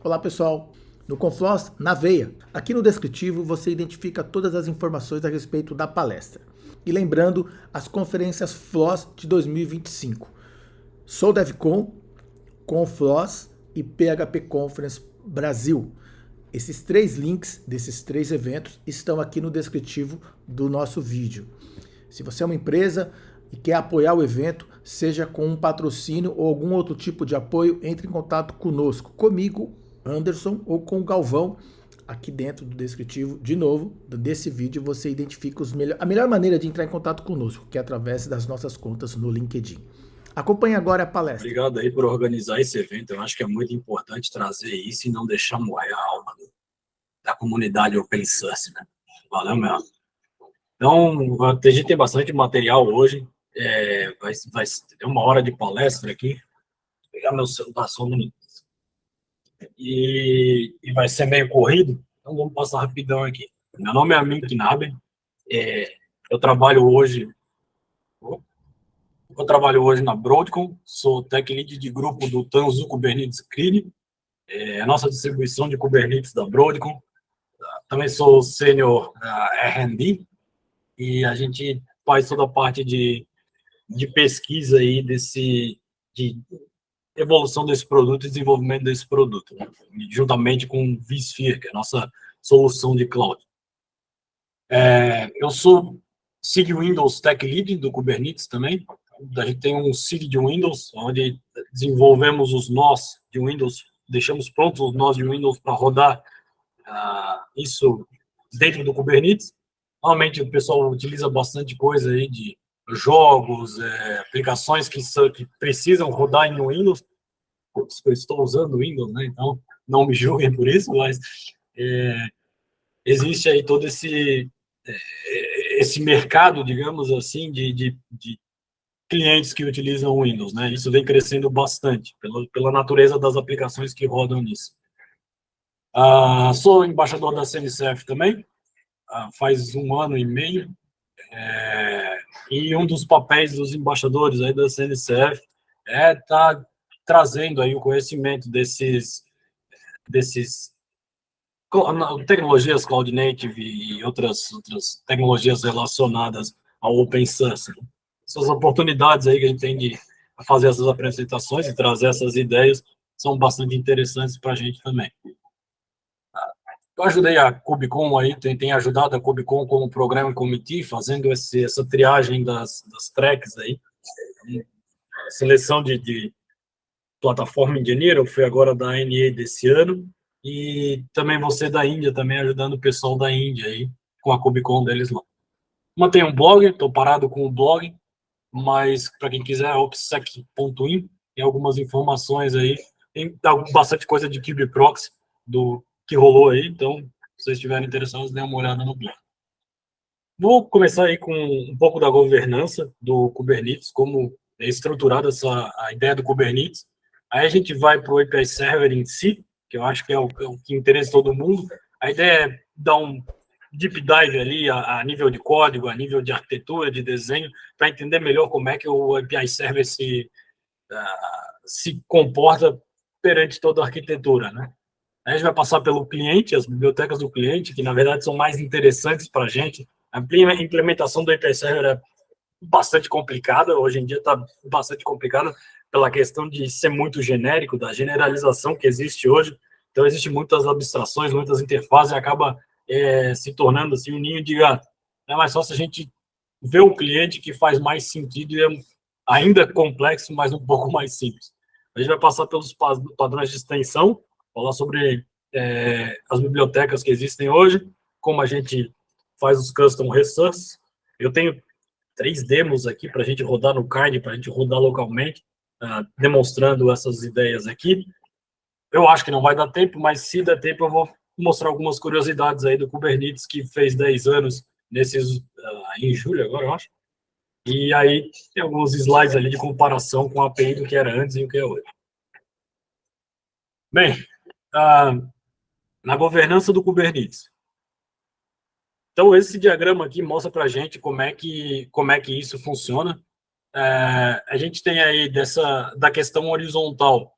Olá pessoal, no Confloss na veia. Aqui no descritivo você identifica todas as informações a respeito da palestra. E lembrando, as conferências Floss de 2025. Sou DevCon, Confloss e PHP Conference Brasil. Esses três links desses três eventos estão aqui no descritivo do nosso vídeo. Se você é uma empresa e quer apoiar o evento, seja com um patrocínio ou algum outro tipo de apoio, entre em contato conosco, comigo, Anderson, ou com o Galvão, aqui dentro do descritivo. De novo, desse vídeo você identifica a melhor maneira de entrar em contato conosco, que é através das nossas contas no LinkedIn. Acompanhe agora a palestra. Obrigado aí por organizar esse evento. Eu acho que é muito importante trazer isso e não deixar morrer a alma da comunidade open source, né? Valeu mesmo. Então, a gente tem bastante material hoje. Vai ter 1 hora de palestra aqui. Vou pegar meu celular só um minuto. E vai ser meio corrido, então vamos passar rapidão aqui. Meu nome é Amin Knaben. Eu trabalho hoje na Broadcom, sou tech lead de grupo do Tanzu Kubernetes CRID, a nossa distribuição de Kubernetes da Broadcom. Também sou sênior R&D e a gente faz toda a parte de pesquisa aí de evolução desse produto e desenvolvimento desse produto, né? Juntamente com o vSphere, que é a nossa solução de cloud. Eu sou SIG Windows Tech Lead do Kubernetes também. A gente tem um SIG de Windows, onde desenvolvemos os nós de Windows, deixamos prontos os nós de Windows para rodar isso dentro do Kubernetes. Normalmente o pessoal utiliza bastante coisa aí de jogos, aplicações que precisam rodar em Windows. Eu estou usando Windows, né? Então não me julguem por isso, mas existe aí todo esse mercado, digamos assim, de clientes que utilizam o Windows, né? Isso vem crescendo bastante pela natureza das aplicações que rodam nisso. Sou embaixador da CNCF também, faz 1 ano e meio, e um dos papéis dos embaixadores aí da CNCF é estar trazendo aí o conhecimento desses tecnologias Cloud Native e outras tecnologias relacionadas ao Open Source. Essas oportunidades aí que a gente tem de fazer essas apresentações e trazer essas ideias são bastante interessantes para a gente também. Eu ajudei a KubeCon aí, tem ajudado a KubeCon como programa committee, fazendo essa triagem das tracks aí. Seleção de plataforma engineer, eu fui agora da ANA desse ano, e também você da Índia, também ajudando o pessoal da Índia aí, com a KubeCon deles lá. Mantenho um blog, estou parado com o blog, mas para quem quiser, opsec.in, tem algumas informações aí, tem bastante coisa de kubeproxy que rolou aí, então, se vocês estiverem interessados, dêem uma olhada no blog. Vou começar aí com um pouco da governança do Kubernetes, como é estruturada a ideia do Kubernetes. Aí a gente vai para o API Server em si, que eu acho que é o que interessa todo mundo. A ideia é dar um deep dive ali a nível de código, a nível de arquitetura, de desenho, para entender melhor como é que o API Server se comporta perante toda a arquitetura, né? A gente vai passar pelo cliente, as bibliotecas do cliente, que na verdade são mais interessantes para a gente. A implementação do API Server é bastante complicada, hoje em dia está bastante complicada pela questão de ser muito genérico, da generalização que existe hoje. Então, existem muitas abstrações, muitas interfaces, e acaba se tornando assim um ninho de gato. É mais fácil a gente ver o cliente que faz mais sentido e é ainda complexo, mas um pouco mais simples. A gente vai passar pelos padrões de extensão, falar sobre as bibliotecas que existem hoje, como a gente faz os custom resources. Eu tenho 3 demos aqui para a gente rodar no Kine, para a gente rodar localmente, demonstrando essas ideias aqui. Eu acho que não vai dar tempo, mas se der tempo eu vou mostrar algumas curiosidades aí do Kubernetes, que fez 10 anos em julho agora, eu acho. E aí tem alguns slides ali de comparação com a API do que era antes e o que é hoje. Bem, na governança do Kubernetes. Então, esse diagrama aqui mostra para a gente como é que isso funciona. A gente tem aí da questão horizontal,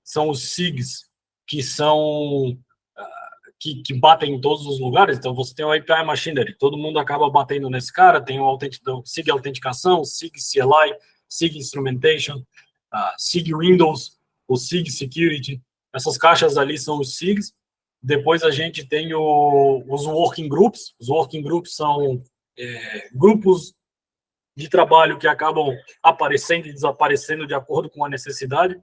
são os SIGs que são que batem em todos os lugares. Então, você tem o API Machinery, todo mundo acaba batendo nesse cara, tem o SIG Autenticação, SIG CLI, SIG Instrumentation, SIG Windows, o SIG Security. Essas caixas ali são os SIGs. Depois a gente tem os Working Groups. Os Working Groups são grupos de trabalho que acabam aparecendo e desaparecendo de acordo com a necessidade.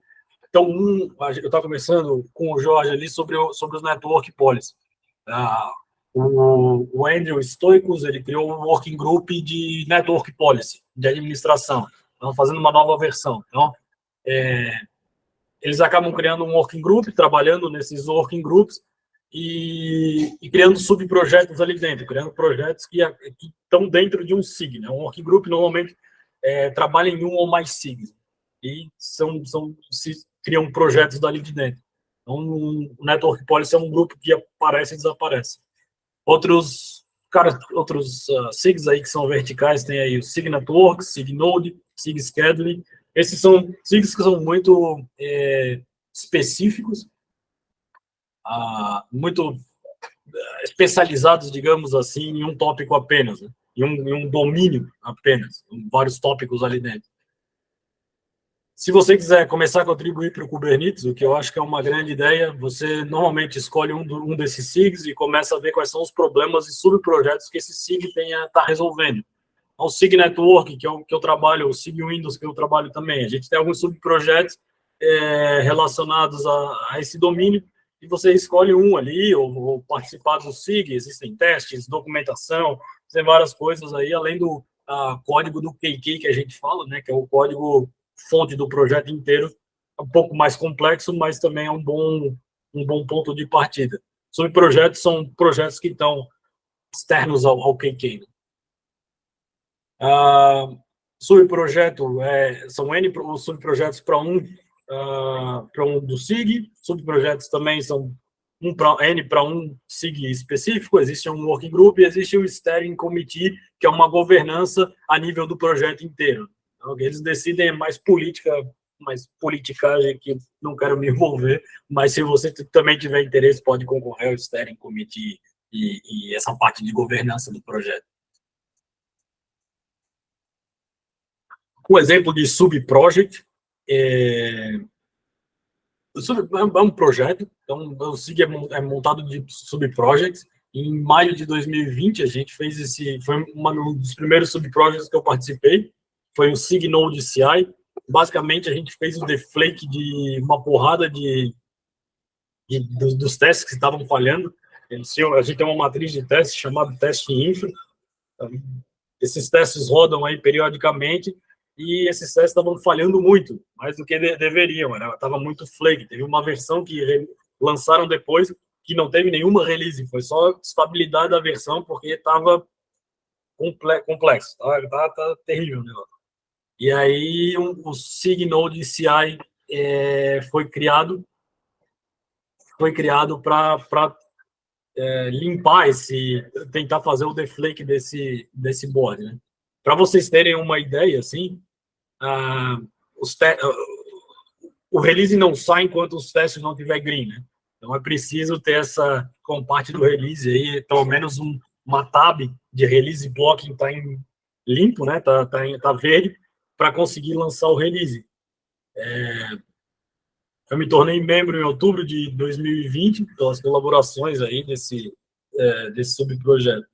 Então, eu estava conversando com o Jorge ali sobre os Network Policy. O Andrew Stoicos, ele criou um Working Group de Network Policy, de administração. Estão fazendo uma nova versão. Então, eles acabam criando um Working Group, trabalhando nesses Working Groups e criando subprojetos ali dentro, criando projetos que estão dentro de um SIG. Né? Um Working Group, normalmente, trabalha em um ou mais SIGs. E se criam projetos dali de dentro. Então, o Network Policy é um grupo que aparece e desaparece. Outros SIGs aí que são verticais, tem aí o SIG Network, SIG Node, SIG Scheduling. Esses são SIGs que são muito específicos, muito especializados, digamos assim, em um tópico apenas, né? em um domínio apenas, em vários tópicos ali dentro. Se você quiser começar a contribuir para o Kubernetes, o que eu acho que é uma grande ideia, você normalmente escolhe um desses SIGs e começa a ver quais são os problemas e subprojetos que esse SIG está resolvendo. O SIG Network, que eu trabalho, o SIG Windows, que eu trabalho também. A gente tem alguns subprojetos relacionados a esse domínio e você escolhe um ali ou participar do SIG. Existem testes, documentação, tem várias coisas aí, além do código do KK que a gente fala, né, que é o código fonte do projeto inteiro, é um pouco mais complexo, mas também é um bom ponto de partida. Subprojetos são projetos que estão externos ao KK. Subprojeto são N subprojetos para um do SIG, subprojetos também são N para um SIG específico, existe um Working Group e existe o Steering Committee, que é uma governança a nível do projeto inteiro. Eles decidem mais politicagem, que não quero me envolver, mas se você também tiver interesse, pode concorrer ao Steering Committee e essa parte de governança do projeto. Um exemplo de subproject é um projeto, então o SIG é montado de subprojects. Em maio de 2020, a gente fez foi um dos primeiros subprojects que eu participei, foi o SIG Node CI. Basicamente, a gente fez um deflake de uma porrada dos testes que estavam falhando. A gente tem uma matriz de testes chamada teste infra. Esses testes rodam aí periodicamente e esses testes estavam falhando muito, mais do que deveriam. Estava muito flake. Teve uma versão que lançaram depois que não teve nenhuma release, foi só estabilidade da versão, porque estava complexo. Tá terrível o negócio. E aí o SIG Node CI foi criado para limpar tentar fazer o deflake desse board, né? Para vocês terem uma ideia, assim, o release não sai enquanto os testes não tiver green, né? Então é preciso ter como parte do release aí, pelo menos uma tab de release blocking tá limpo, né? Tá verde, para conseguir lançar o release. Eu me tornei membro em outubro de 2020, pelas colaborações aí desse subprojeto.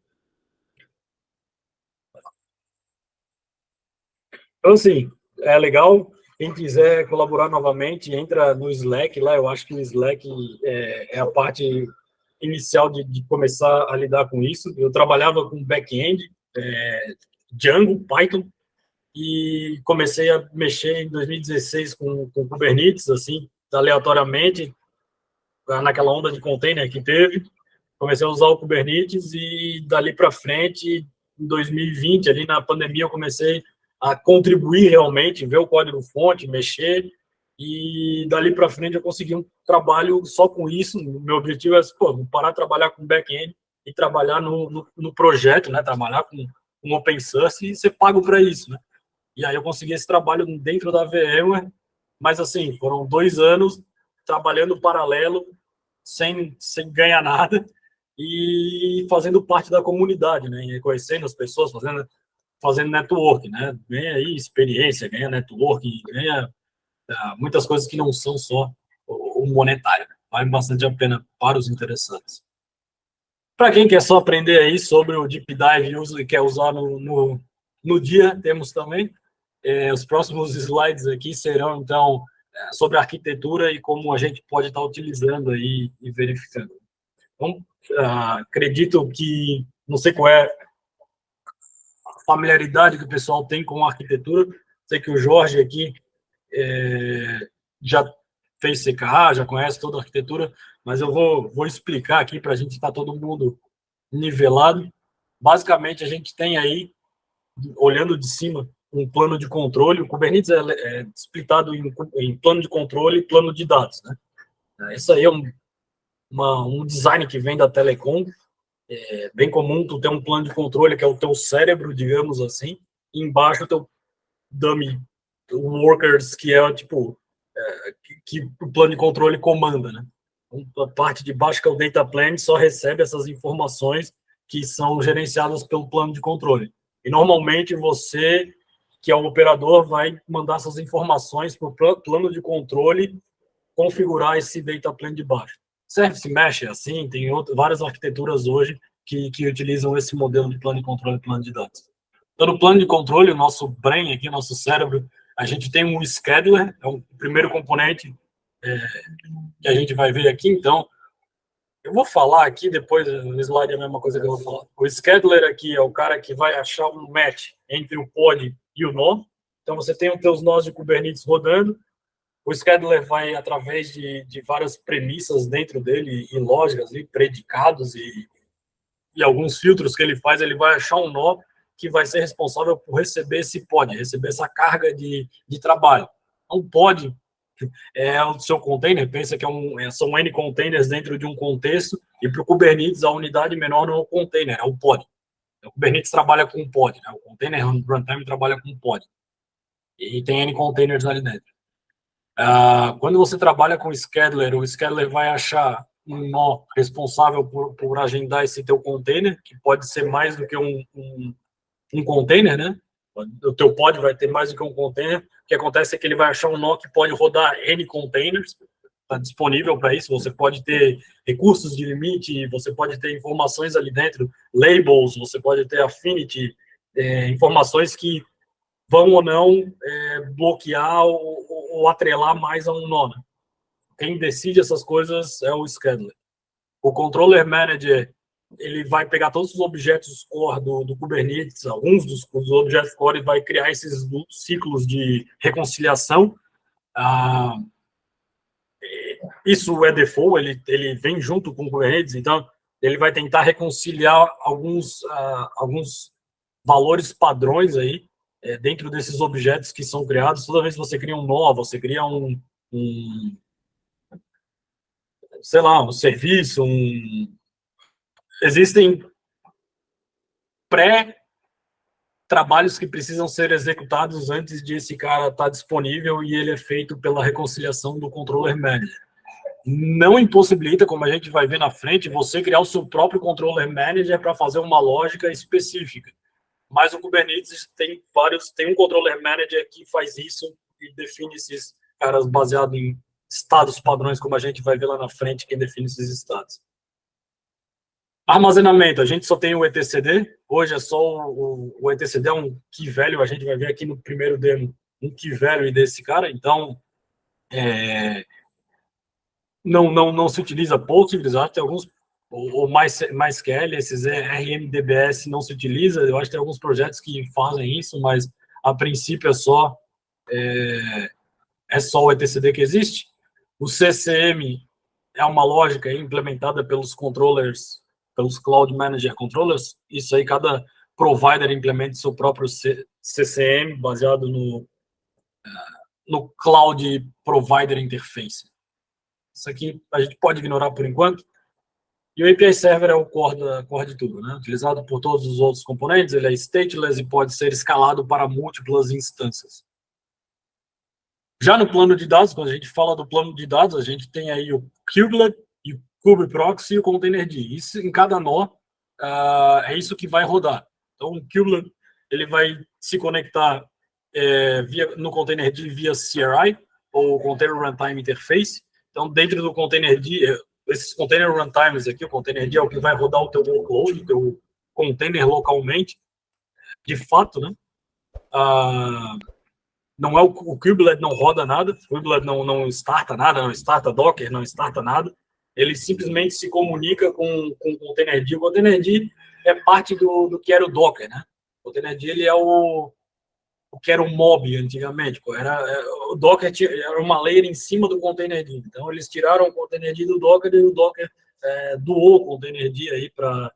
Então, assim, é legal. Quem quiser colaborar novamente, entra no Slack lá. Eu acho que o Slack é a parte inicial de começar a lidar com isso. Eu trabalhava com back-end, Django, Python, e comecei a mexer em 2016 com Kubernetes, assim, aleatoriamente, naquela onda de container que teve. Comecei a usar o Kubernetes e dali para frente, em 2020, ali na pandemia, eu comecei a contribuir realmente, ver o código-fonte, mexer, e dali para frente eu consegui um trabalho só com isso. O meu objetivo é parar de trabalhar com back-end e trabalhar no projeto, né? Trabalhar com open source e ser pago para isso, né? E aí eu consegui esse trabalho dentro da VMware, mas assim, foram 2 anos trabalhando paralelo sem ganhar nada e fazendo parte da comunidade, né? E conhecendo as pessoas, fazendo network, né? Ganha aí experiência, ganha network, ganha muitas coisas que não são só o monetário. Né? Vale bastante a pena para os interessados. Para quem quer só aprender aí sobre o Deep Dive e quer usar no dia, temos também os próximos slides aqui serão, então, sobre arquitetura e como a gente pode estar utilizando aí e verificando. Então, acredito que, não sei qual é a familiaridade que o pessoal tem com a arquitetura, sei que o Jorge aqui já fez CKA, já conhece toda a arquitetura, mas eu vou explicar aqui para a gente estar todo mundo nivelado. Basicamente, a gente tem aí, olhando de cima, um plano de controle. O Kubernetes é splitado em plano de controle e plano de dados. Né? Isso aí é um design que vem da Telecom. É bem comum tu ter um plano de controle que é o teu cérebro, digamos assim, e embaixo o teu dummy workers, que é tipo que o plano de controle comanda, né? Então, a parte de baixo, que é o data plane, só recebe essas informações que são gerenciadas pelo plano de controle. E normalmente você, que é o operador, vai mandar essas informações para o plano de controle configurar esse data plane de baixo. Service Mesh é assim, tem várias arquiteturas hoje que utilizam esse modelo de plano de controle e plano de dados. Então, no plano de controle, o nosso brain aqui, nosso cérebro, a gente tem um scheduler, é o primeiro componente que a gente vai ver aqui. Então, eu vou falar aqui, depois no slide é a mesma coisa que eu vou falar. O scheduler aqui é o cara que vai achar um match entre o pod e o nó. Então, você tem os teus nós de Kubernetes rodando. O scheduler vai, através de várias premissas dentro dele, e lógicas, e predicados, e alguns filtros que ele faz, ele vai achar um nó que vai ser responsável por receber esse pod, receber essa carga de trabalho. Um pod é o seu container, pensa que são N containers dentro de um contexto, e para o Kubernetes a unidade menor não é o container, é o pod. O Kubernetes trabalha com pod, né? O container runtime trabalha com pod. E tem N containers ali dentro. Quando você trabalha com o scheduler vai achar um nó responsável por agendar esse teu container, que pode ser mais do que um container, né? O teu pod vai ter mais do que um container. O que acontece é que ele vai achar um nó que pode rodar N containers, está disponível para isso. Você pode ter recursos de limite, você pode ter informações ali dentro, labels, você pode ter affinity, informações que vão ou não bloquear ou atrelar mais a um nó. Né? Quem decide essas coisas é o scheduler. O controller manager, ele vai pegar todos os objetos core do Kubernetes, alguns dos objetos core, e vai criar esses ciclos de reconciliação. Isso é default, ele vem junto com o Kubernetes, então ele vai tentar reconciliar alguns valores padrões aí, dentro desses objetos que são criados. Toda vez que você cria um nó, você cria sei lá, um serviço, existem pré-trabalhos que precisam ser executados antes de esse cara estar disponível, e ele é feito pela reconciliação do controller manager. Não impossibilita, como a gente vai ver na frente, você criar o seu próprio controller manager para fazer uma lógica específica. Mas o Kubernetes tem um controller manager que faz isso e define esses caras baseado em estados padrões, como a gente vai ver lá na frente, quem define esses estados. Armazenamento, a gente só tem o etcd, hoje é só o etcd, é um key value, a gente vai ver aqui no primeiro demo um key value desse cara, então não se utiliza Postgres, acho que tem alguns, ou MySQL, esses RMDBS não se utiliza, eu acho que tem alguns projetos que fazem isso, mas a princípio é só o etcd que existe. O CCM é uma lógica implementada pelos controllers, pelos Cloud Manager Controllers. Isso aí, cada provider implementa seu próprio CCM baseado no Cloud Provider Interface. Isso aqui a gente pode ignorar por enquanto. E o API Server é o core de tudo, né? Utilizado por todos os outros componentes, ele é stateless e pode ser escalado para múltiplas instâncias. Já no plano de dados, quando a gente fala do plano de dados, a gente tem aí o kubelet e o kubeproxy e o containerd. Isso em cada nó é isso que vai rodar. Então o kubelet ele vai se conectar no containerd via CRI ou Container Runtime Interface. Então dentro do containerd, esses container runtimes aqui, o containerd é o que vai rodar o teu workload, o teu container localmente, de fato, né? Não é o kubelet não roda nada, o kubelet não starta nada, não starta Docker, não starta nada. Ele simplesmente se comunica com o containerd. O containerd é parte do que era o Docker, né? O containerd ele é o que era o mob antigamente. O Docker era uma layer em cima do containerd. Então eles tiraram o containerd do Docker e o Docker doou o containerd aí para,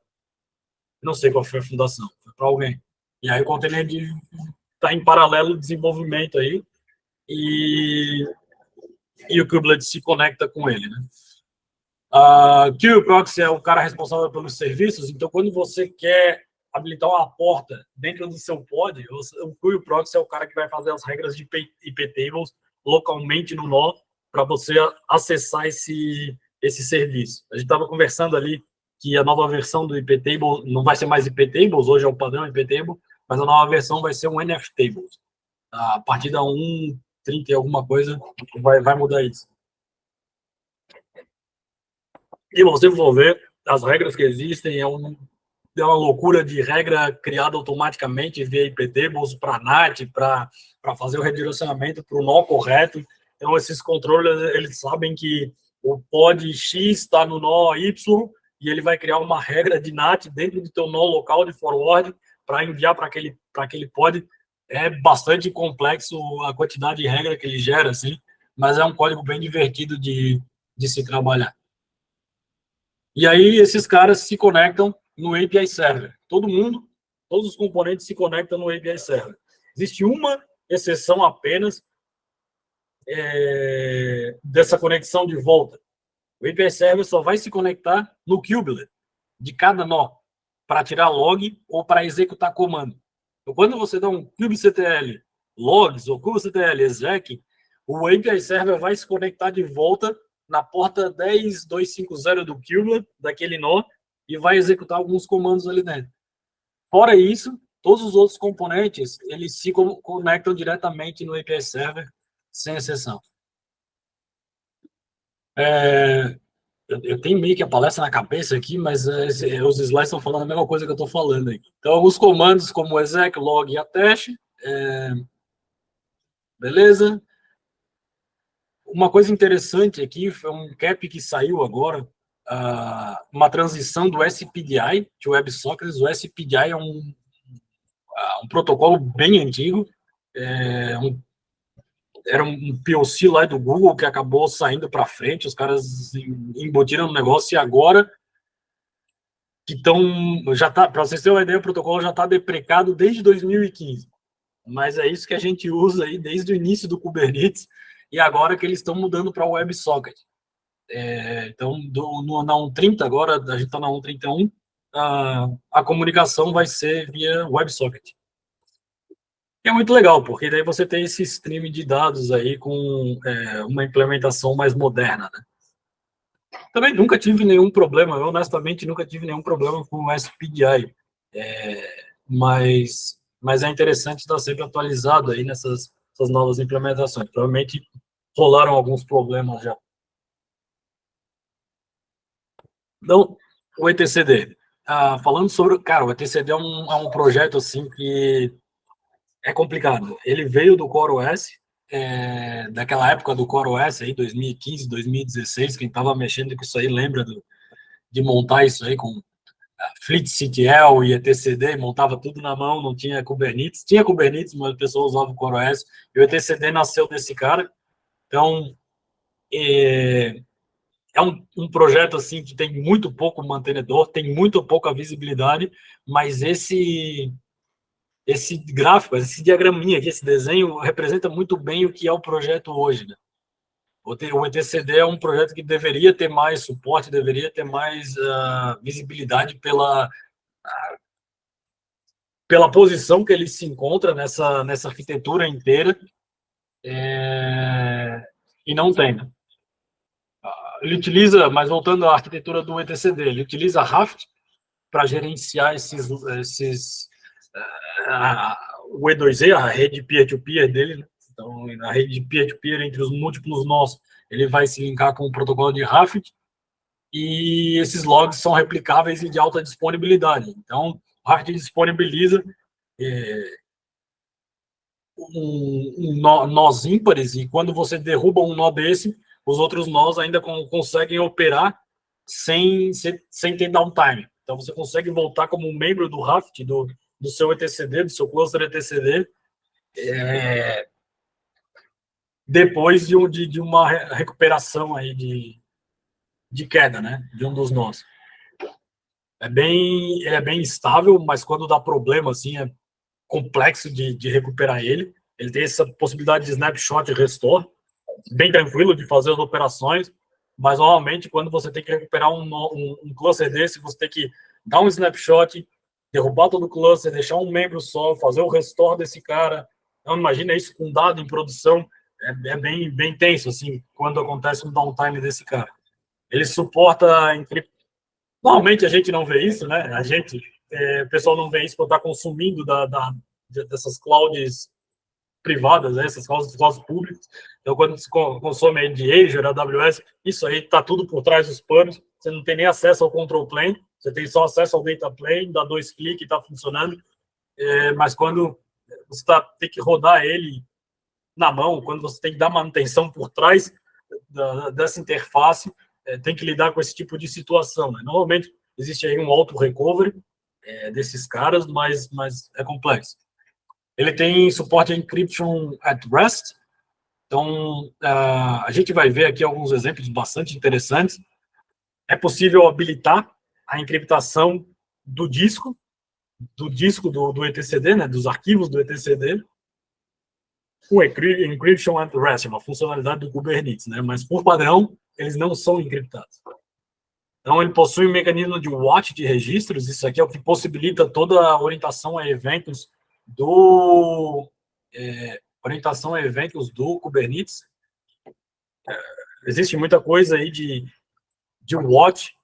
não sei qual foi a fundação, foi para alguém. E aí o containerd está em paralelo de desenvolvimento aí e o kubelet se conecta com ele, né? kubeproxy é o cara responsável pelos serviços, então quando você quer habilitar uma porta dentro do seu pod, o kubeproxy é o cara que vai fazer as regras de IP tables localmente no nó para você acessar esse serviço. A gente estava conversando ali que a nova versão do IP table não vai ser mais IP tables, hoje é o padrão IP table, mas a nova versão vai ser um NF tables. A partir da 1.30 e alguma coisa vai mudar isso. E você for ver as regras que existem, é uma loucura de regra criada automaticamente via IP tables para NAT, para fazer o redirecionamento para o nó correto. Então, esses controllers, eles sabem que o pod X está no nó Y e ele vai criar uma regra de NAT dentro do teu nó local de forward para enviar para aquele pod. É bastante complexo a quantidade de regra que ele gera, assim, mas é um código bem divertido de se trabalhar. E aí esses caras se conectam no API Server. Todos os componentes se conectam no API Server. Existe uma exceção apenas dessa conexão de volta. O API Server só vai se conectar no kubelet de cada nó para tirar log ou para executar comando. Então, quando você dá um kubectl logs ou kubectl exec, o API Server vai se conectar de volta na porta 10.250 do kubelet, daquele nó, e vai executar alguns comandos ali dentro. Fora isso, todos os outros componentes, eles se conectam diretamente no API Server, sem exceção. Eu tenho meio que a palestra na cabeça aqui, mas os slides estão falando a mesma coisa que eu estou falando aqui. Então, alguns comandos como exec, log e attach. Beleza? Uma coisa interessante aqui foi um cap que saiu agora, uma transição do SPDI de WebSockets. O SPDI é um protocolo bem antigo, era um POC lá do Google que acabou saindo para frente, os caras embutiram no negócio e agora que estão, já tá, para vocês terem uma ideia, o protocolo já está deprecado desde 2015, mas é isso que a gente usa aí desde o início do Kubernetes e agora que eles estão mudando para o WebSocket. Então, na 1.30, agora a gente está na 1.31, a comunicação vai ser via WebSocket. É muito legal, porque daí você tem esse stream de dados aí com uma implementação mais moderna, né? Também nunca tive nenhum problema, eu honestamente nunca tive nenhum problema com o SPDI, mas é interessante estar sempre atualizado aí nessas novas implementações. Provavelmente rolaram alguns problemas já. Então, o etcd. Falando sobre... Cara, o etcd é um projeto assim que é complicado. Ele veio do CoreOS, daquela época do CoreOS, aí, 2015, 2016, quem estava mexendo com isso aí lembra de montar isso aí com FleetCTL e etcd, montava tudo na mão, não tinha Kubernetes. Tinha Kubernetes, mas o pessoal usava o CoreOS, e o etcd nasceu desse cara. Então, é um projeto assim que tem muito pouco mantenedor, tem muito pouca visibilidade, mas esse gráfico, esse diagraminha aqui, esse desenho, representa muito bem o que é o projeto hoje, né? O etcd é um projeto que deveria ter mais suporte, deveria ter mais visibilidade pela posição que ele se encontra nessa arquitetura inteira, e não tem, né? ele utiliza, mas voltando à arquitetura do etcd, ele utiliza Raft para gerenciar o E2E, a rede peer-to-peer dele, né? Então, a rede peer-to-peer entre os múltiplos nós, ele vai se linkar com o protocolo de Raft, e esses logs são replicáveis e de alta disponibilidade. Então, o Raft disponibiliza nós ímpares, e quando você derruba um nó desse, os outros nós ainda conseguem operar sem ter downtime. Então, você consegue voltar como um membro do Raft, do seu etcd, do seu cluster etcd, depois de uma recuperação aí de queda, né, de um dos nós. É bem estável, mas quando dá problema, assim, é complexo de recuperar ele. Ele tem essa possibilidade de snapshot e restore, bem tranquilo de fazer as operações, mas normalmente quando você tem que recuperar um cluster desse, você tem que dar um snapshot, derrubar todo o cluster, deixar um membro só, fazer o restore desse cara. Então, imagina isso com dado em produção, é bem tenso, assim, quando acontece um downtime desse cara. Ele suporta Normalmente a gente não vê isso, né? O pessoal não vê isso quando está consumindo dessas clouds privadas, né? Essas clouds públicas. Então, quando você consome de Azure, AWS, isso aí está tudo por trás dos panos. Você não tem nem acesso ao control plane, você tem só acesso ao data plane, dá 2 cliques e está funcionando. Mas quando você tem que rodar ele na mão, quando você tem que dar manutenção por trás dessa interface, tem que lidar com esse tipo de situação, né? Normalmente existe aí um auto-recovery desses caras, mas é complexo. Ele tem suporte a encryption at rest, então a gente vai ver aqui alguns exemplos bastante interessantes. É possível habilitar a encriptação do disco do etcd, né, dos arquivos do etcd, o encryption at rest, é uma funcionalidade do Kubernetes, né, mas por padrão eles não são encriptados. Então, ele possui um mecanismo de watch de registros, isso aqui é o que possibilita toda a orientação a eventos do Kubernetes. Existe muita coisa aí de watch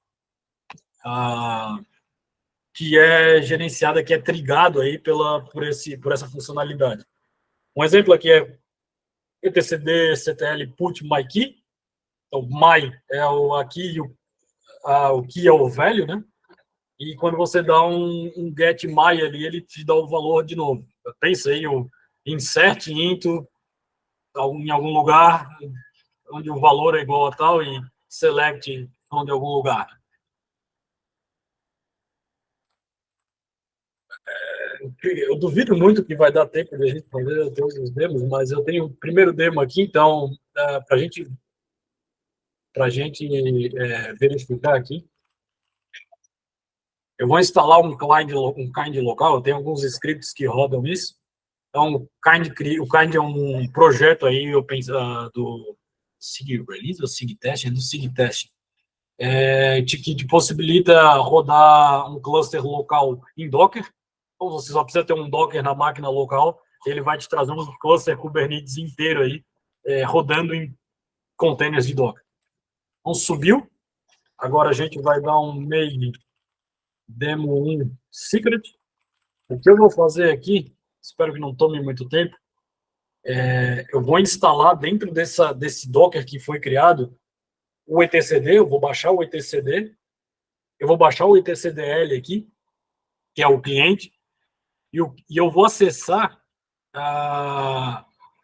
que é gerenciada, que é trigado aí por essa funcionalidade. Um exemplo aqui é etcd ctl put my key. Então, my é o aqui e o key é o velho, né? E quando você dá um get my ali, ele te dá o valor de novo. Pensa aí, o insert into em algum lugar onde o valor é igual a tal e select onde algum lugar. Eu duvido muito que vai dar tempo de a gente fazer todos os demos, mas eu tenho o primeiro demo aqui, então, para a gente verificar aqui. Eu vou instalar um kind local, eu tenho alguns scripts que rodam isso. Então, o kind é um projeto aí do SIG Release ou SIG Test, do SIG Test, que te possibilita rodar um cluster local em Docker. Então, você só precisa ter um Docker na máquina local, ele vai te trazer um cluster Kubernetes inteiro aí, rodando em containers de Docker. Então, subiu. Agora a gente vai dar um mail demo 1 secret. O que eu vou fazer aqui, espero que não tome muito tempo, eu vou instalar dentro desse Docker que foi criado o etcd, eu vou baixar o etcd, eu vou baixar o etcdl aqui, que é o cliente, e eu vou acessar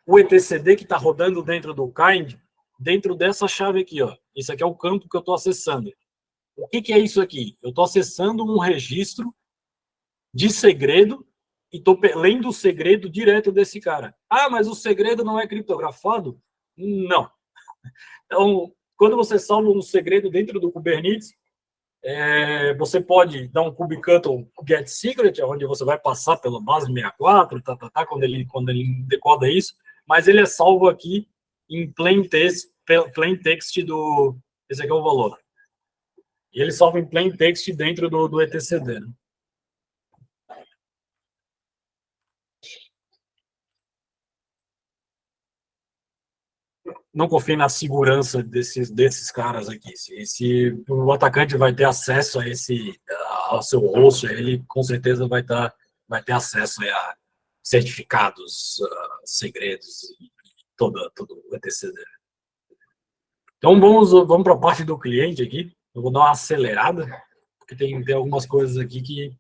o etcd que está rodando dentro do kind, dentro dessa chave aqui, ó. Isso aqui é o campo que eu estou acessando. O que é isso aqui? Eu estou acessando um registro de segredo e estou lendo o segredo direto desse cara. Ah, mas o segredo não é criptografado? Não. Então, quando você salva um segredo dentro do Kubernetes, você pode dar um kubectl get secret, onde você vai passar pela base 64, quando ele decoda isso, mas ele é salvo aqui em plain text do... Esse aqui é o valor. E ele salva em plain text dentro do etcd, né? não confie na segurança desses caras aqui. Se o atacante vai ter acesso ao seu host, ele com certeza vai ter acesso a certificados, segredos e todo o etc. Então vamos para a parte do cliente aqui. Eu vou dar uma acelerada, porque tem algumas coisas aqui que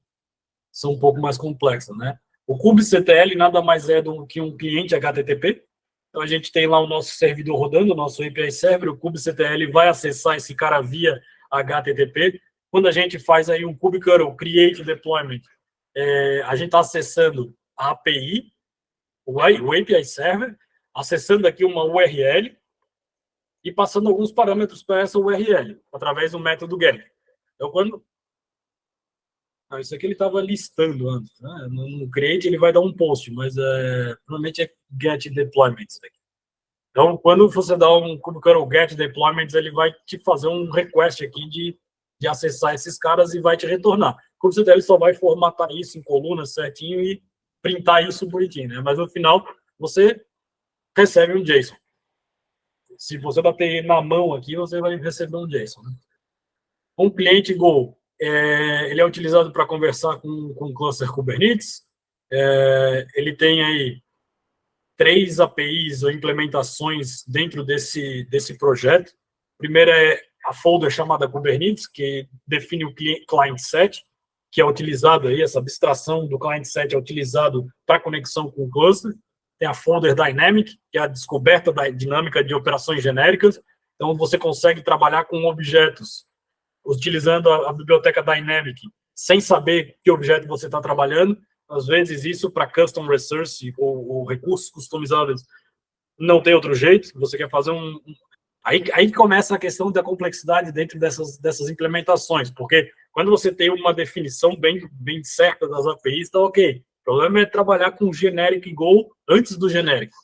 são um pouco mais complexas, né? O kubectl nada mais é do que um cliente HTTP. Então, a gente tem lá o nosso servidor rodando, o nosso API Server, o kubectl vai acessar esse cara via HTTP. Quando a gente faz aí um kubectl create deployment, a gente está acessando a API, o API Server, acessando aqui uma URL e passando alguns parâmetros para essa URL, através do método get. Então, isso aqui ele estava listando antes, né? No create ele vai dar um post, mas provavelmente é get deployments. Então, quando você dá um kubectl get deployments, ele vai te fazer um request aqui de acessar esses caras e vai te retornar. O kubectl só vai formatar isso em colunas certinho e printar isso bonitinho, né? Mas no final você recebe um JSON. Se você bater na mão aqui, você vai receber um JSON, né? Um cliente Go, ele é utilizado para conversar com o cluster Kubernetes. Ele tem aí 3 APIs ou implementações dentro desse projeto. Primeiro é a folder chamada Kubernetes, que define o client set, que é utilizado aí, essa abstração do client set é utilizado para conexão com o cluster. Tem a folder Dynamic, que é a descoberta da dinâmica de operações genéricas. Então, você consegue trabalhar com objetos utilizando a biblioteca Dynamic, sem saber que objeto você está trabalhando. Às vezes, isso para custom resource ou recursos customizáveis não tem outro jeito. Você quer fazer Aí começa a questão da complexidade dentro dessas implementações, porque quando você tem uma definição bem certa das APIs, está ok. O problema é trabalhar com generic Go antes do genérico.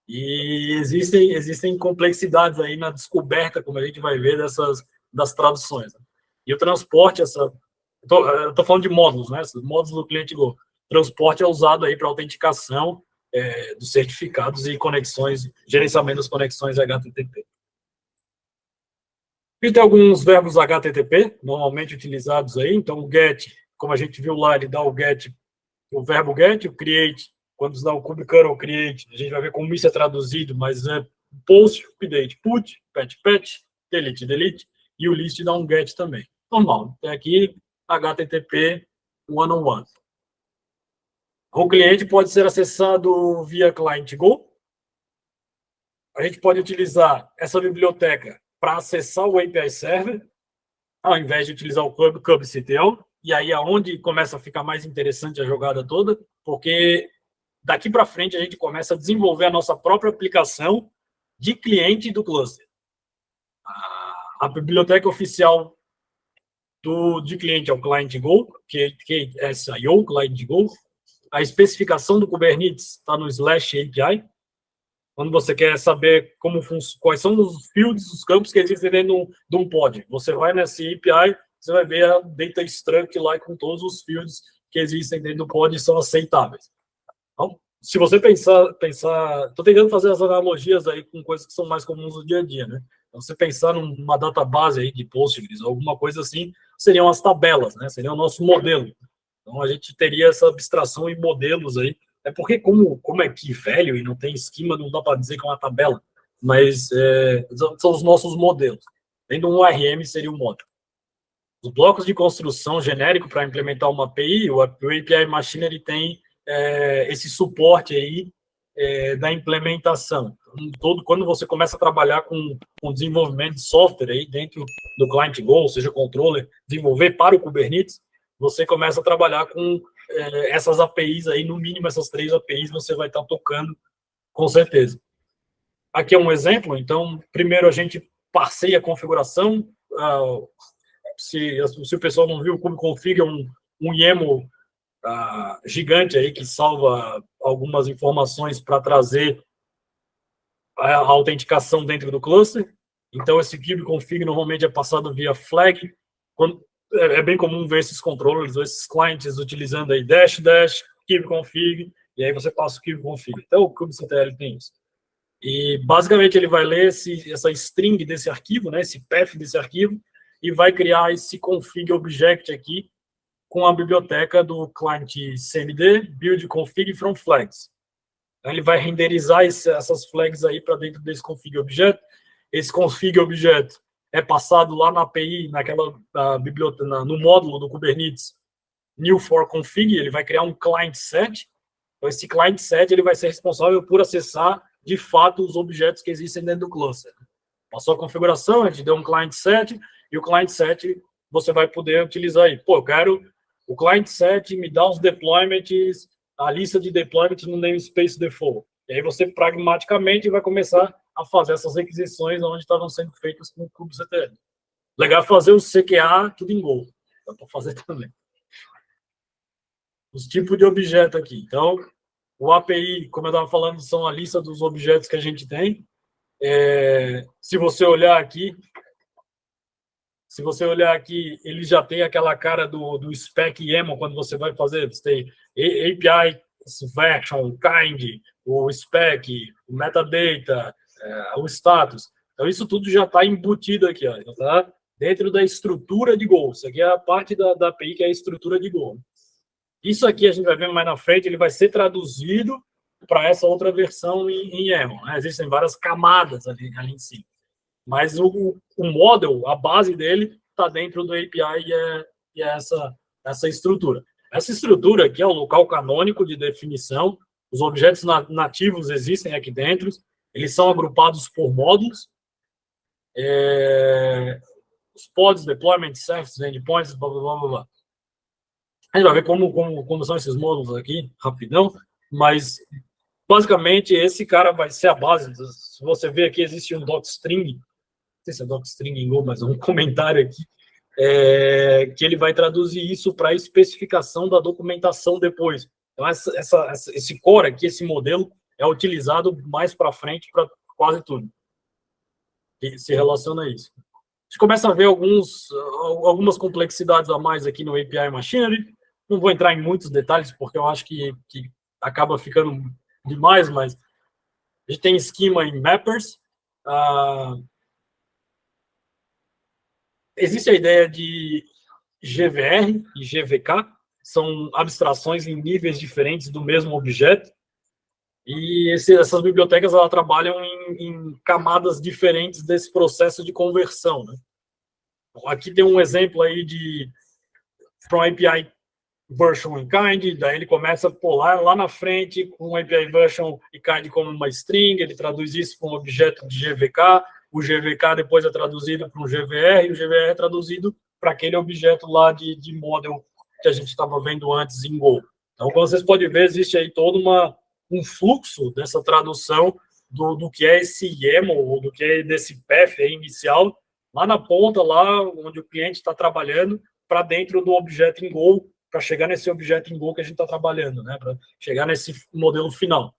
E existem complexidades aí na descoberta, como a gente vai ver, das traduções. E o transporte, eu estou falando de módulos, né? Módulos do cliente Go. O transporte é usado aí para autenticação dos certificados e conexões, gerenciamento das conexões HTTP. E tem alguns verbos HTTP, normalmente utilizados aí. Então, o get, como a gente viu lá, ele dá o get, o verbo get, o create, quando dá o kubectl create, a gente vai ver como isso é traduzido, mas é post, update, put, patch, delete, e o list dá um get também. Normal. Tem aqui HTTP one-on-one. O cliente pode ser acessado via client Go. A gente pode utilizar essa biblioteca para acessar o API Server, ao invés de utilizar o kubectl. E aí é onde começa a ficar mais interessante a jogada toda, porque daqui para frente a gente começa a desenvolver a nossa própria aplicação de cliente do cluster. A biblioteca oficial de cliente é o Client Go, que é SIO, Client Go. A especificação do Kubernetes está no /API. Quando você quer saber quais são os fields, os campos que existem dentro de um pod, você vai nessa API, você vai ver a data struct lá com todos os fields que existem dentro do pod e são aceitáveis. Então, se você pensar, estou tentando fazer as analogias aí com coisas que são mais comuns no dia a dia, né? Então, você pensar numa database aí de Postgres, alguma coisa assim, seriam as tabelas, né? Seria o nosso modelo. Então, a gente teria essa abstração em modelos aí. É porque, como é que velho e não tem esquema, não dá para dizer que é uma tabela, mas são os nossos modelos. Dentro de um ORM seria um módulo. Os blocos de construção genérico para implementar uma API, o API Machine ele tem esse suporte aí da implementação. Quando você começa a trabalhar com desenvolvimento de software aí dentro do Client Go, ou seja, controller, desenvolver para o Kubernetes, você começa a trabalhar com essas APIs aí, no mínimo essas 3 APIs você vai estar tocando com certeza. Aqui é um exemplo, então, primeiro a gente passeia a configuração, se o pessoal não viu, o kubeconfig é um YAML gigante aí que salva algumas informações para trazer a autenticação dentro do cluster. Então, esse kubeconfig normalmente é passado via flag. É bem comum ver esses controllers, esses clientes utilizando aí dash, kubeconfig, e aí você passa o kubeconfig. Então, o kubectl tem isso. E, basicamente, ele vai ler essa string desse arquivo, né, esse path desse arquivo, e vai criar esse config object aqui com a biblioteca do client cmd, build config from flags. Então, ele vai renderizar essas flags aí para dentro desse config object. Esse config object é passado lá na API, naquela biblioteca, no módulo do Kubernetes, new for config, ele vai criar um client set. Então, esse client set ele vai ser responsável por acessar, de fato, os objetos que existem dentro do cluster. Passou a configuração, a gente deu um client set, e o client set você vai poder utilizar aí. Pô, eu quero o client set me dá os deployments, a lista de deployments no namespace default. E aí você pragmaticamente vai começar a fazer essas requisições onde estavam sendo feitas com o kubectl. Legal fazer o CQA tudo em Go. Dá para fazer também. Os tipos de objeto aqui. Então, o API, como eu estava falando, são a lista dos objetos que a gente tem. Se você olhar aqui, ele já tem aquela cara do spec YAML quando você vai fazer. Você tem API, version, kind, o spec, o metadata, o status. Então, isso tudo já está embutido aqui, ó, tá dentro da estrutura de Go. Isso aqui é a parte da API que é a estrutura de Go. Isso aqui a gente vai ver mais na frente, ele vai ser traduzido para essa outra versão em YAML. Né? Existem várias camadas ali em cima. Mas o model, a base dele, está dentro do API e é essa estrutura. Essa estrutura aqui é o local canônico de definição. Os objetos nativos existem aqui dentro. Eles são agrupados por módulos. Os pods, deployment, services, endpoints, blá, blá, blá, blá. A gente vai ver como são esses módulos aqui, rapidão. Mas, basicamente, esse cara vai ser a base. Se você ver aqui, existe um docstring. Não sei se é docstring em Go, mas é um comentário aqui. Que ele vai traduzir isso para a especificação da documentação depois. Então, esse core aqui, esse modelo, é utilizado mais para frente para quase tudo que se relaciona a isso. A gente começa a ver algumas complexidades a mais aqui no API Machinery. Não vou entrar em muitos detalhes, porque eu acho que acaba ficando demais, mas a gente tem esquema em mappers. Existe a ideia de GVR e GVK, são abstrações em níveis diferentes do mesmo objeto, e essas bibliotecas elas trabalham em camadas diferentes desse processo de conversão. Né? Aqui tem um exemplo aí de from API version in kind, daí ele começa a pular lá na frente com API version e kind como uma string, ele traduz isso para um objeto de GVK, o GVK depois é traduzido para um GVR, e o GVR é traduzido para aquele objeto lá de model que a gente estava vendo antes em Go. Então, como vocês podem ver, existe aí todo um fluxo dessa tradução do que é esse YAML, ou do que é desse path inicial, lá na ponta, lá onde o cliente está trabalhando, para dentro do objeto em Go, para chegar nesse objeto em Go que a gente está trabalhando, né? Para chegar nesse modelo final.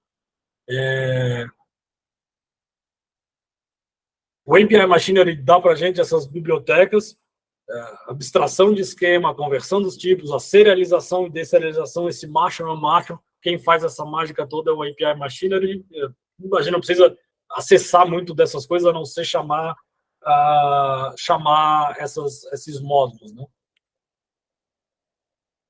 O API Machinery dá para a gente essas bibliotecas, abstração de esquema, a conversão dos tipos, a serialização e deserialização, esse macho não macho. Quem faz essa mágica toda é o API Machinery. Imagina, não precisa acessar muito dessas coisas, a não ser chamar esses módulos. Né?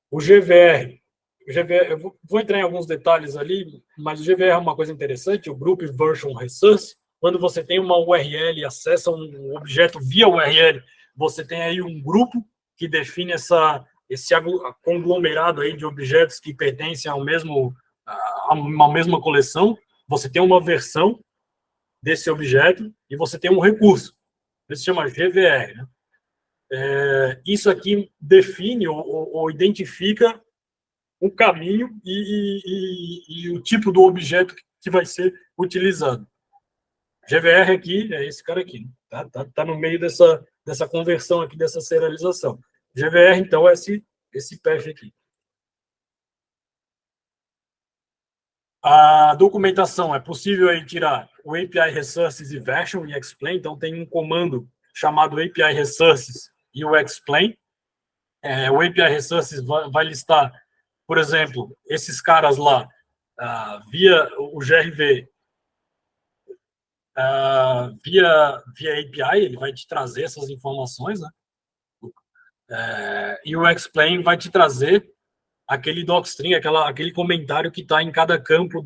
O GVR, eu vou entrar em alguns detalhes ali, mas o GVR é uma coisa interessante, o Group Version Resource. Quando você tem uma URL e acessa um objeto via URL, você tem aí um grupo que define esse conglomerado aí de objetos que pertencem a uma mesma coleção. Você tem uma versão desse objeto e você tem um recurso. Isso se chama GVR. Né? Isso aqui define ou identifica o caminho e o tipo do objeto que vai ser utilizado. GVR aqui é esse cara aqui, tá no meio dessa conversão aqui, dessa serialização. GVR, então, é esse path aqui. A documentação, é possível aí tirar o API Resources e Version e Explain, então tem um comando chamado API Resources e o Explain. O API Resources vai listar, por exemplo, esses caras lá, via o GRV, via API, ele vai te trazer essas informações, né? E o Explain vai te trazer aquele docstring, aquele comentário que está em cada campo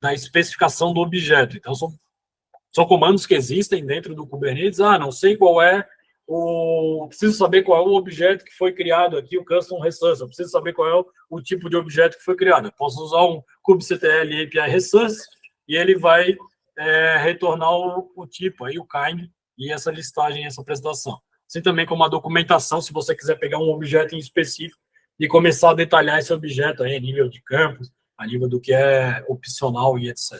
da especificação do objeto. Então, são comandos que existem dentro do Kubernetes. Não sei qual é preciso saber qual é o objeto que foi criado aqui, o custom resource. Eu preciso saber qual é o tipo de objeto que foi criado. Eu posso usar um kubectl API resource e ele vai retornar o tipo, aí o kind e essa listagem, essa apresentação. Assim também como a documentação, se você quiser pegar um objeto em específico e começar a detalhar esse objeto aí, a nível de campos, a nível do que é opcional e etc.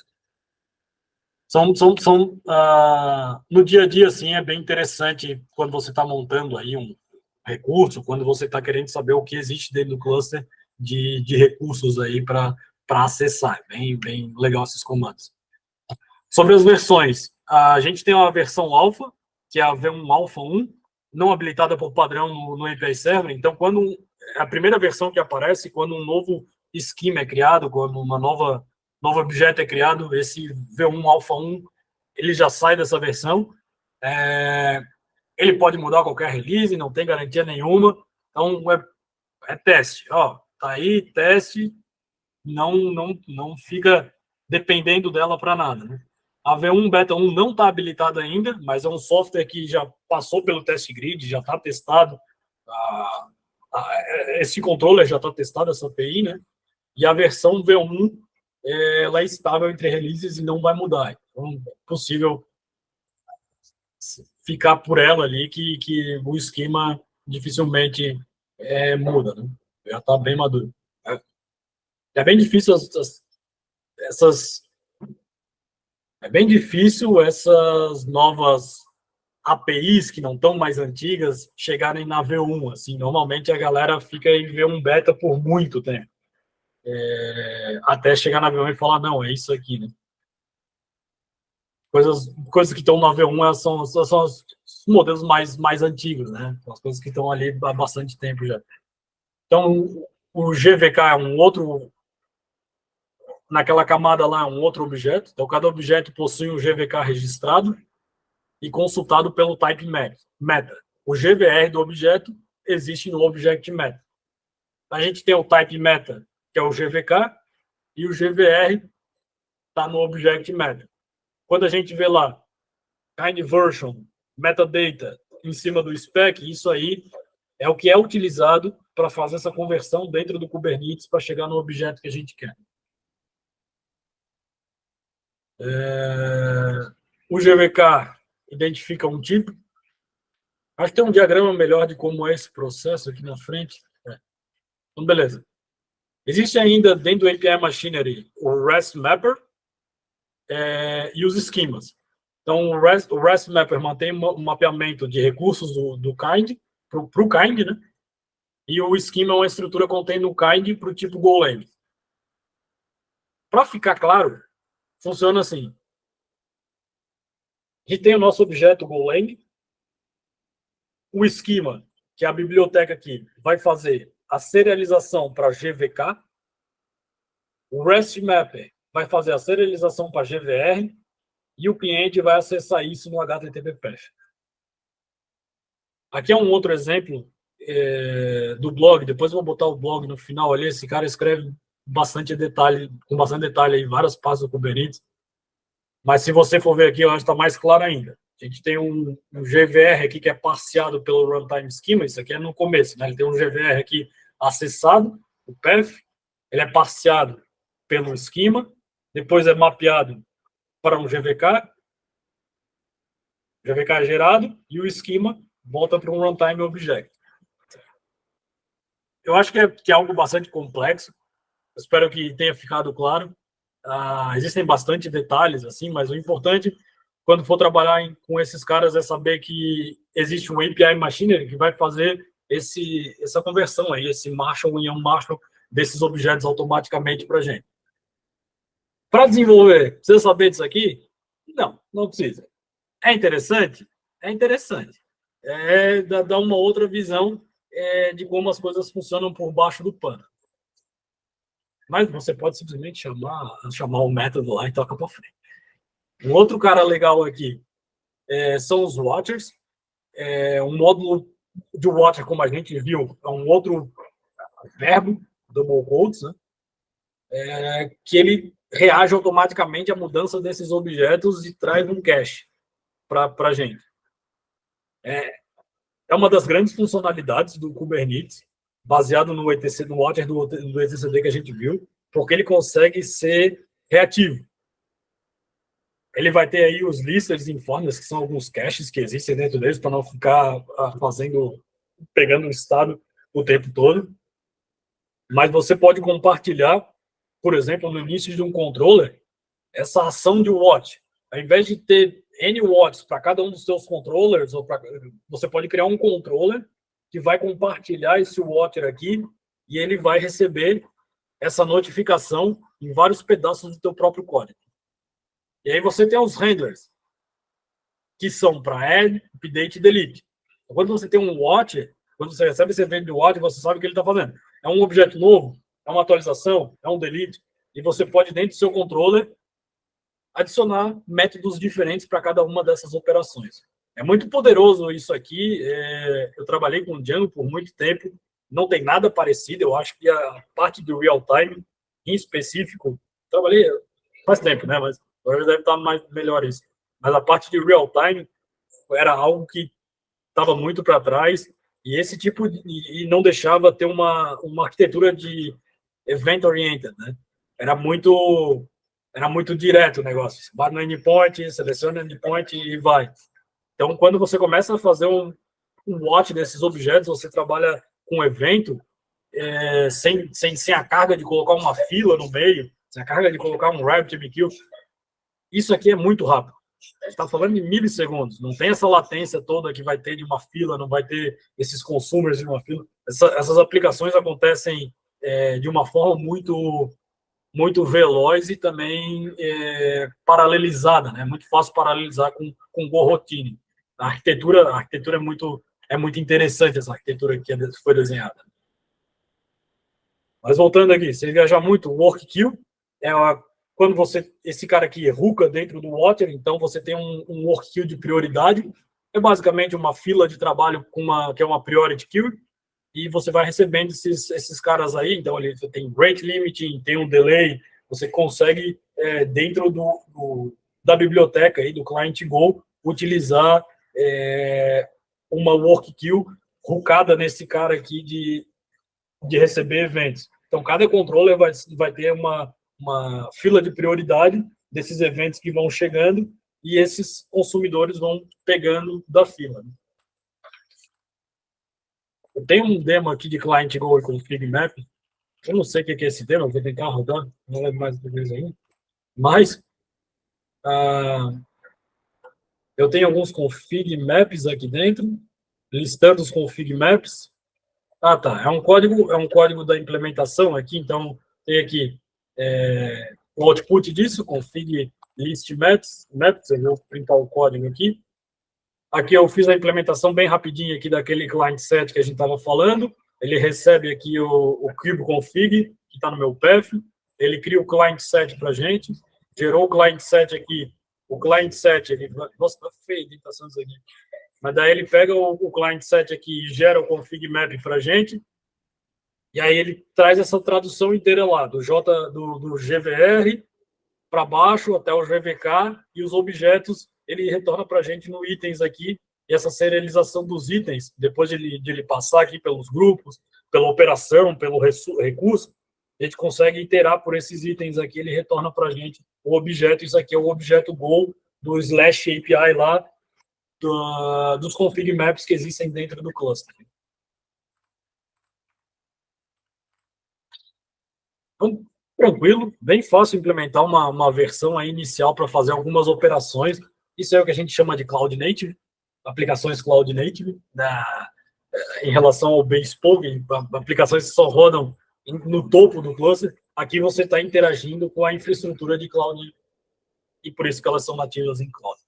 No dia a dia, assim, é bem interessante quando você está montando aí um recurso, quando você está querendo saber o que existe dentro do cluster de recursos aí para acessar. Bem legal esses comandos. Sobre as versões, a gente tem uma versão alfa, que é a V1 Alpha 1, não habilitada por padrão no API Server. Então, a primeira versão que aparece, quando um novo esquema é criado, quando uma novo objeto é criado, esse V1 Alpha 1, ele já sai dessa versão. Ele pode mudar qualquer release, não tem garantia nenhuma. Então, é teste. Tá aí, teste, não fica dependendo dela para nada, né? A V1 Beta 1 não está habilitada ainda, mas é um software que já passou pelo test grid, já está testado. Esse controller já está testado, essa API, né? E a versão V1 ela é estável entre releases e não vai mudar. Então, é possível ficar por ela ali que o esquema dificilmente muda, né? Já está bem maduro. É bem difícil essas novas APIs que não estão mais antigas chegarem na V1. Assim, normalmente a galera fica em V1 beta por muito tempo. Até chegar na V1 e falar, não, é isso aqui, né? Coisas que estão na V1 são os modelos mais antigos, né? As coisas que estão ali há bastante tempo já. Então, o GVK é um outro, naquela camada lá, um outro objeto. Então, cada objeto possui um GVK registrado e consultado pelo type meta. O GVR do objeto existe no object meta. A gente tem o type meta, que é o GVK, e o GVR está no object meta. Quando a gente vê lá kind version, metadata em cima do spec, isso aí é o que é utilizado para fazer essa conversão dentro do Kubernetes para chegar no objeto que a gente quer. O GVK identifica um tipo. Acho que tem um diagrama melhor de como é esse processo aqui na frente. Então, beleza. Existe ainda dentro do API Machinery o REST Mapper e os esquemas. Então, o REST Mapper mantém um mapeamento de recursos do kind, para o kind, né? E o esquema é uma estrutura contendo o kind para o tipo Golang. Para ficar claro, funciona assim. A gente tem o nosso objeto Golang, o esquema, que é a biblioteca aqui, vai fazer a serialização para GVK, o REST Mapper vai fazer a serialização para GVR e o cliente vai acessar isso no HTTP Path. Aqui é um outro exemplo do blog. Depois eu vou botar o blog no final ali. Esse cara escreve com bastante detalhe aí, várias partes do Kubernetes. Mas se você for ver aqui, eu acho que está mais claro ainda. A gente tem um GVR aqui que é parseado pelo Runtime Schema. Isso aqui é no começo, né? Ele tem um GVR aqui acessado, o path. Ele é parseado pelo esquema. Depois é mapeado para um GVK. GVK é gerado e o esquema volta para um Runtime Object. Eu acho que é algo bastante complexo. Espero que tenha ficado claro. Existem bastante detalhes, assim, mas o importante, quando for trabalhar com esses caras, é saber que existe um API Machinery que vai fazer essa conversão aí, esse Marshall e Unmarshall desses objetos automaticamente para a gente. Para desenvolver, precisa saber disso aqui? Não precisa. É interessante? É interessante. Dá uma outra visão de como as coisas funcionam por baixo do pano. Mas você pode simplesmente chamar o método lá e toca para frente. Um outro cara legal aqui são os watchers. Um módulo de watcher, como a gente viu, é um outro verbo, double quotes, né? Que ele reage automaticamente à mudança desses objetos e traz um cache para a gente. É uma das grandes funcionalidades do Kubernetes, baseado no ETC, no Watcher do etcd que a gente viu, porque ele consegue ser reativo. Ele vai ter aí os listers informes, que são alguns caches que existem dentro deles, para não ficar pegando um estado o tempo todo. Mas você pode compartilhar, por exemplo, no início de um controller, essa ação de watch. Ao invés de ter N watts para cada um dos seus controllers, você pode criar um controller que vai compartilhar esse watcher aqui e ele vai receber essa notificação em vários pedaços do teu próprio código. E aí você tem os handlers, que são para add, update e delete. Então, quando você tem um watcher, quando você recebe esse evento de watcher, você sabe o que ele está fazendo. É um objeto novo, é uma atualização, é um delete, e você pode, dentro do seu controller, adicionar métodos diferentes para cada uma dessas operações. É muito poderoso isso aqui. Eu trabalhei com Django por muito tempo, não tem nada parecido. Eu acho que a parte do real-time, em específico, trabalhei faz tempo, né? Mas agora deve estar melhor isso. Mas a parte de real-time era algo que estava muito para trás, e esse tipo e não deixava ter uma arquitetura de event-oriented, né? Era muito direto o negócio. Você bate no endpoint, seleciona o endpoint e vai. Então, quando você começa a fazer um watch desses objetos, você trabalha com evento sem a carga de colocar uma fila no meio, sem a carga de colocar um RabbitMQ. Isso aqui é muito rápido. A gente está falando de milissegundos. Não tem essa latência toda que vai ter de uma fila, não vai ter esses consumers de uma fila. Essas aplicações acontecem de uma forma muito veloz e também paralelizada, né? Muito fácil paralelizar com Go-Routine. A arquitetura é muito interessante, essa arquitetura que foi desenhada. Mas voltando aqui, você viajar muito, o work queue quando esse cara aqui ruca dentro do Watcher, então você tem um work queue de prioridade. É basicamente uma fila de trabalho que é uma priority queue, e você vai recebendo esses caras aí. Então, ele tem rate limiting, tem um delay, você consegue, dentro da biblioteca aí, do client Go, utilizar uma work queue rucada nesse cara aqui de receber eventos. Então, cada controller vai ter uma fila de prioridade desses eventos que vão chegando, e esses consumidores vão pegando da fila. Eu tenho um demo aqui de Client Go com Config Map. Eu não sei o que é esse demo, vou tentar rodar, não lembro mais de vez ainda. Mas eu tenho alguns config maps aqui dentro, listando os config maps. Tá. É um código da implementação aqui, então tem aqui o output disso, config list maps, eu vou printar o código aqui. Aqui eu fiz a implementação bem rapidinho aqui daquele client set que a gente estava falando. Ele recebe aqui o kubeconfig, que está no meu path. Ele cria o client set para a gente. Gerou o client set aqui. O client set, nossa, está feio a editação disso aqui. Mas daí ele pega o client set aqui e gera o config map para a gente. E aí ele traz essa tradução inteira lá, do GVR para baixo até o GVK, e os objetos ele retorna para a gente no itens aqui, e essa serialização dos itens, depois de ele passar aqui pelos grupos, pela operação, pelo recurso, a gente consegue iterar por esses itens aqui, ele retorna para a gente o objeto. Isso aqui é o objeto Go do slash API lá, dos config maps que existem dentro do cluster. Então, tranquilo, bem fácil implementar uma versão aí inicial para fazer algumas operações. Isso é o que a gente chama de Cloud Native, aplicações Cloud Native, em relação ao Bespoke, aplicações que só rodam no topo do cluster. Aqui você está interagindo com a infraestrutura de cloud, e por isso que elas são nativas em cloud.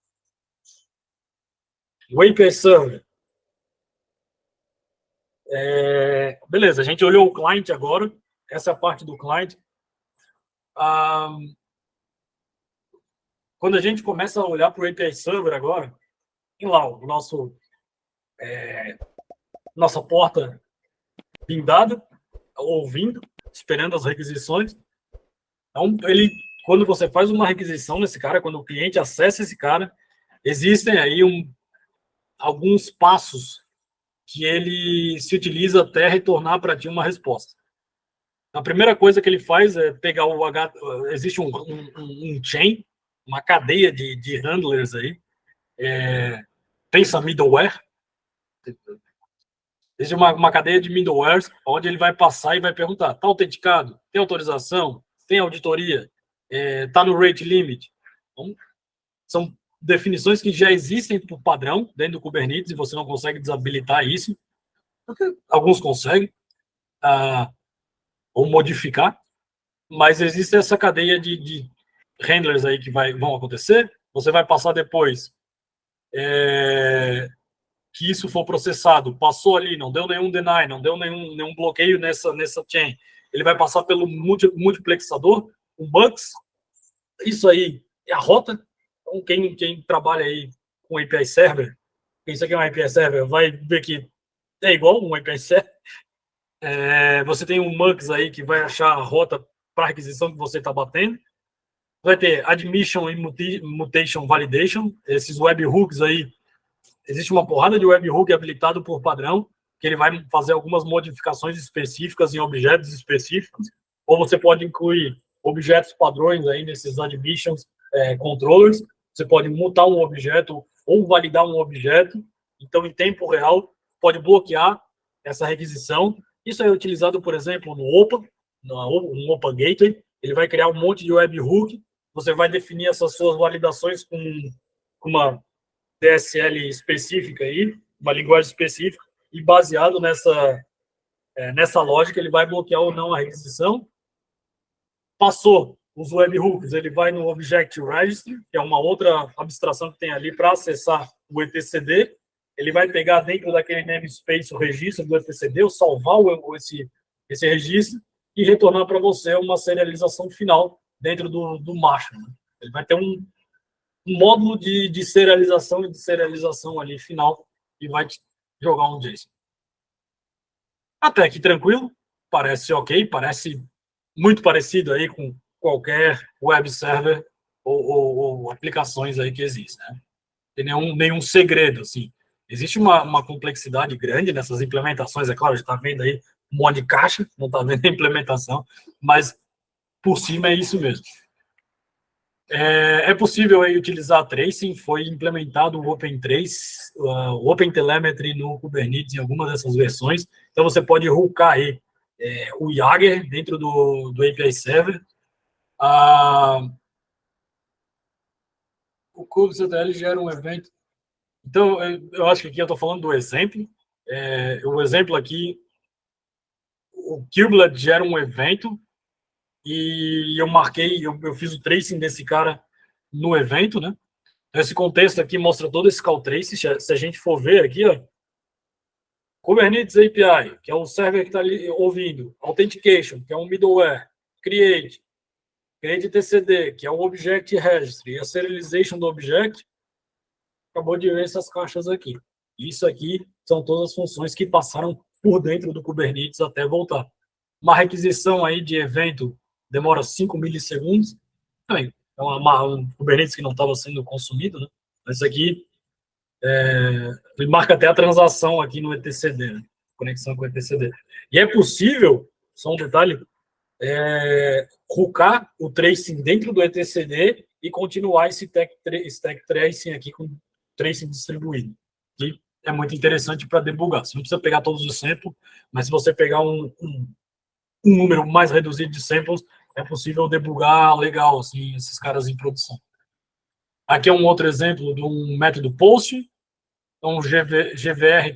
O API Server. Beleza, a gente olhou o client agora. Essa é a parte do client. quando a gente começa a olhar para o API Server agora, tem lá o nossa porta blindada, ouvindo, esperando as requisições. Então, quando você faz uma requisição nesse cara, quando o cliente acessa esse cara, existem aí alguns passos que ele se utiliza até retornar para ti uma resposta. A primeira coisa que ele faz é pegar existe um chain, uma cadeia de handlers aí, pensa middleware, existe uma cadeia de middlewares, onde ele vai passar e vai perguntar, está autenticado? Tem autorização? Tem auditoria? Está no rate limit? Então, são definições que já existem por padrão dentro do Kubernetes e você não consegue desabilitar isso. Alguns conseguem, ou modificar, mas existe essa cadeia de handlers aí que vão acontecer. Você vai passar depois que isso for processado, passou ali, não deu nenhum deny, não deu nenhum bloqueio nessa chain, ele vai passar pelo multiplexador, o MUX, isso aí é a rota. Então, quem trabalha aí com API Server, pensa que é um API Server, vai ver que é igual um API Server. Você tem um MUX aí que vai achar a rota para a requisição que você está batendo. Vai ter Admission e Mutation Validation, esses webhooks aí. Existe uma porrada de webhook habilitado por padrão, que ele vai fazer algumas modificações específicas em objetos específicos, ou você pode incluir objetos padrões aí nesses admissions controllers. Você pode mutar um objeto ou validar um objeto. Então, em tempo real, pode bloquear essa requisição. Isso é utilizado, por exemplo, no no Open Gateway. Ele vai criar um monte de webhook. Você vai definir essas suas validações com uma DSL específica aí, uma linguagem específica, e baseado nessa lógica, ele vai bloquear ou não a requisição. Passou os webhooks, ele vai no Object Registry, que é uma outra abstração que tem ali para acessar o etcd. Ele vai pegar dentro daquele namespace o registro do etcd, ou salvar esse registro, e retornar para você uma serialização final dentro do macho. Né? Ele vai ter um módulo de serialização e de serialização ali final e vai te jogar um JSON. Até aqui tranquilo, parece ok, parece muito parecido aí com qualquer web server ou aplicações aí que existem, né? Tem nenhum segredo, assim. Existe uma complexidade grande nessas implementações, é claro, a gente está vendo aí um monte de caixa, não está vendo a implementação, mas por cima é isso mesmo. É possível aí utilizar tracing, foi implementado o OpenTrace, o OpenTelemetry no Kubernetes em alguma dessas versões, então você pode hoocar aí o Jaeger dentro do API Server. O kubectl gera um evento. Então, eu acho que aqui eu estou falando do exemplo. O exemplo aqui, o kubelet gera um evento e eu fiz o tracing desse cara no evento, né? Esse contexto aqui mostra todo esse call trace. Se a gente for ver aqui, ó, Kubernetes API, que é o server que está ali ouvindo, Authentication, que é um middleware, Create TCD, que é o Object Registry, e a Serialization do Object, acabou de ver essas caixas aqui. Isso aqui são todas as funções que passaram por dentro do Kubernetes até voltar. Uma requisição aí de evento demora 5 milissegundos, também é um Kubernetes que não estava sendo consumido, né? Isso aqui ele marca até a transação aqui no etcd, né? Conexão com o etcd. E é possível, só um detalhe, hooker o tracing dentro do etcd e continuar esse stack tracing aqui com tracing distribuído. Que é muito interessante para debugar. Você não precisa pegar todos os samples, mas se você pegar um número mais reduzido de samples, é possível debugar legal, assim, esses caras em produção. Aqui é um outro exemplo de um método POST, então um GVR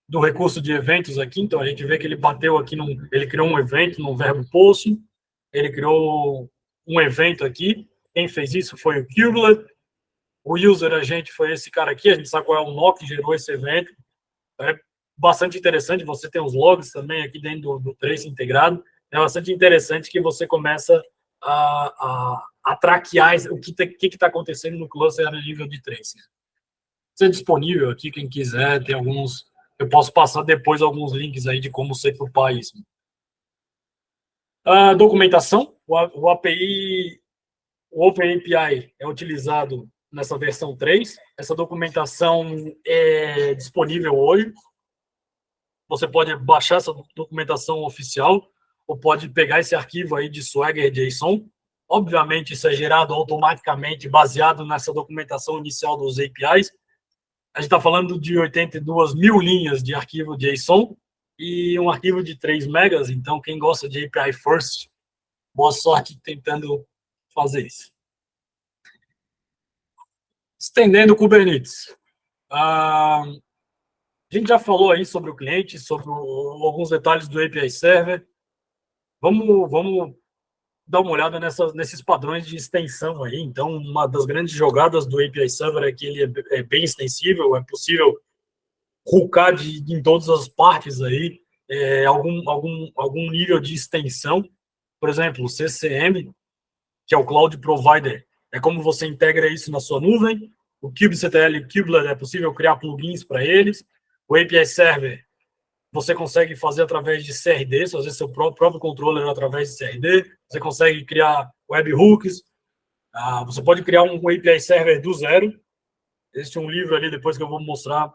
do recurso de eventos aqui, então a gente vê que ele bateu aqui, ele criou um evento no verbo POST, ele criou um evento aqui, quem fez isso foi o kubelet, o user agent foi esse cara aqui, a gente sabe qual é o nó que gerou esse evento, é bastante interessante, você tem os logs também aqui dentro do trace integrado, é bastante interessante que você começa a traquear o que está acontecendo no cluster a nível de tracing. Isso é disponível aqui, quem quiser, tem alguns... Eu posso passar depois alguns links aí de como secupar isso. A documentação, o API, o OpenAPI é utilizado nessa versão 3. Essa documentação é disponível hoje. Você pode baixar essa documentação oficial ou pode pegar esse arquivo aí de Swagger JSON. Obviamente, isso é gerado automaticamente baseado nessa documentação inicial dos APIs. A gente está falando de 82 mil linhas de arquivo JSON e um arquivo de 3 megas. Então, quem gosta de API First, boa sorte tentando fazer isso. Estendendo o Kubernetes. A gente já falou aí sobre o cliente, sobre alguns detalhes do API Server. Vamos dar uma olhada nesses padrões de extensão aí. Então, uma das grandes jogadas do API Server é que ele é bem extensível, é possível hoocar em todas as partes aí, algum nível de extensão. Por exemplo, o CCM, que é o Cloud Provider, é como você integra isso na sua nuvem. O kubectl, Kubelet, é possível criar plugins para eles. O API Server, você consegue fazer através de CRD, fazer seu próprio controller através de CRD. Você consegue criar webhooks. Você pode criar um API Server do zero. Existe um livro ali, depois que eu vou mostrar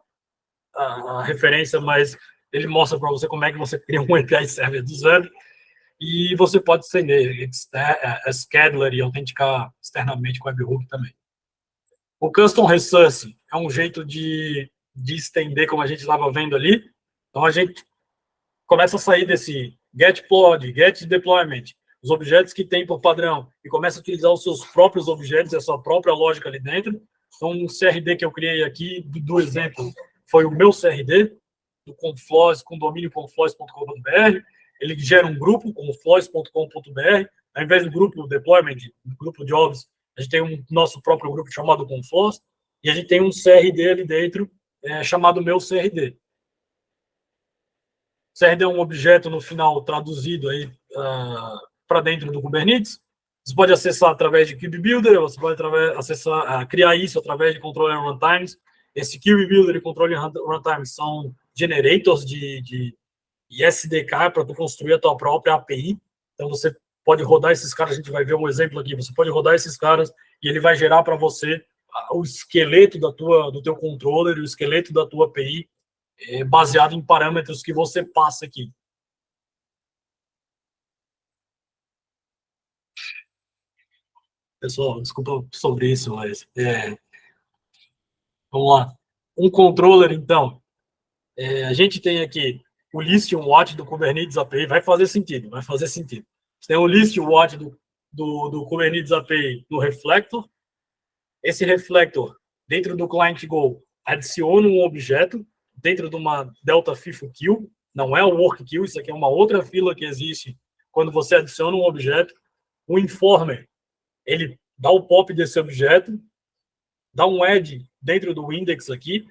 a referência, mas ele mostra para você como é que você cria um API Server do zero. E você pode estender scheduler e autenticar externamente com webhook também. O Custom Resource é um jeito de estender, como a gente estava vendo ali. Então, a gente começa a sair desse get pod, get deployment, os objetos que tem por padrão, e começa a utilizar os seus próprios objetos, a sua própria lógica ali dentro. Então, um CRD que eu criei aqui, do exemplo, foi o meu CRD, do Confloss, com domínio confloss.com.br. Ele gera um grupo, confloss.com.br. Ao invés do grupo deployment, do grupo jobs, a gente tem um nosso próprio grupo chamado Confloss, e a gente tem um CRD ali dentro, chamado meu CRD. CRD é um objeto no final traduzido aí para dentro do Kubernetes. Você pode acessar através de KubeBuilder, você pode criar isso através de Controller Runtimes. Esse KubeBuilder e Controller Runtimes são generators de SDK para tu construir a tua própria API. Então, você pode rodar esses caras, a gente vai ver um exemplo aqui, você pode rodar esses caras e ele vai gerar para você o esqueleto do teu controller, o esqueleto da tua API, baseado em parâmetros que você passa aqui. Pessoal, desculpa sobre isso, mas... vamos lá. Um controller, então. A gente tem aqui o list watch do Kubernetes API. Vai fazer sentido, vai fazer sentido. Você tem o list watch do Kubernetes API no Reflector. Esse Reflector, dentro do Client Go, adiciona um objeto dentro de uma Delta FIFO Queue. Não é o Work Queue, isso aqui é uma outra fila que existe quando você adiciona um objeto. O Informer, ele dá o pop desse objeto, dá um add dentro do index aqui.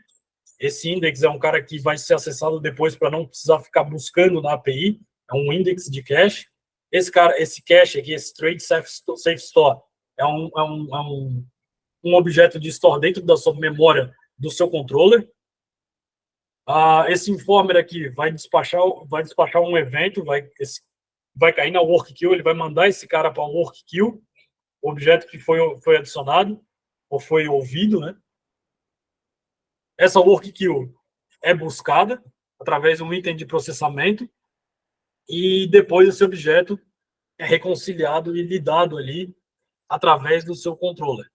Esse index é um cara que vai ser acessado depois para não precisar ficar buscando na API. É um index de cache. Esse cache aqui, esse trade safe store, é um objeto de store dentro da sua memória do seu controller. Esse informer aqui vai despachar um evento, vai cair na work queue, ele vai mandar esse cara para a work queue, o objeto que foi adicionado ou foi ouvido, né? Essa work queue é buscada através de um item de processamento e depois esse objeto é reconciliado e lidado ali através do seu controller.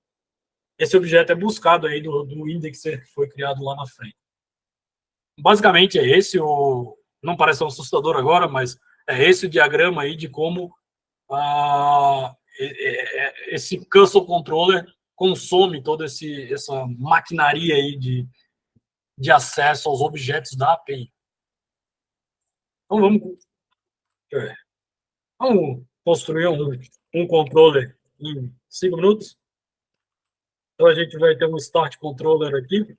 Esse objeto é buscado aí do indexer que foi criado lá na frente. Basicamente é esse, não parece tão assustador agora, mas é esse o diagrama aí de como esse custom controller consome toda essa maquinaria aí de acesso aos objetos da API. Então vamos construir um controller em 5 minutos. Então a gente vai ter um start controller aqui.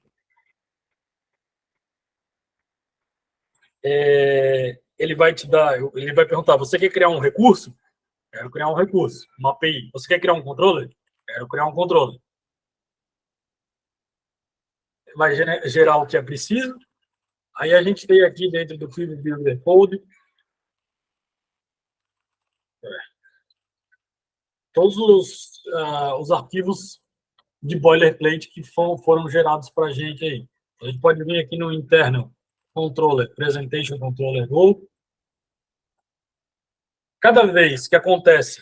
Ele vai perguntar, você quer criar um recurso? Quero criar um recurso, uma API. Você quer criar um controller? Quero criar um controller. Vai gerar o que é preciso. Aí a gente tem aqui dentro do Cube Builder Code todos os arquivos de boilerplate que foram gerados para a gente aí. A gente pode vir aqui no internal controller, presentation controller go. Cada vez que acontece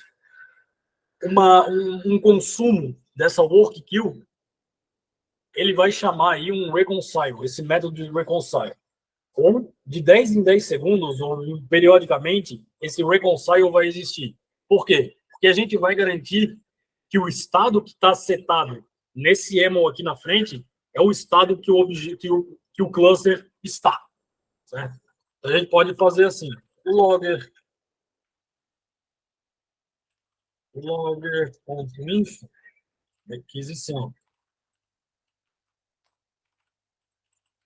um consumo dessa work queue, ele vai chamar aí um reconcile, esse método de reconcile. Ou de 10 em 10 segundos, ou periodicamente, esse reconcile vai existir. Por quê? Porque a gente vai garantir que o estado que está setado nesse YAML aqui na frente é o estado que o cluster está. Certo? Então, a gente pode fazer assim, logger.inf, requisição.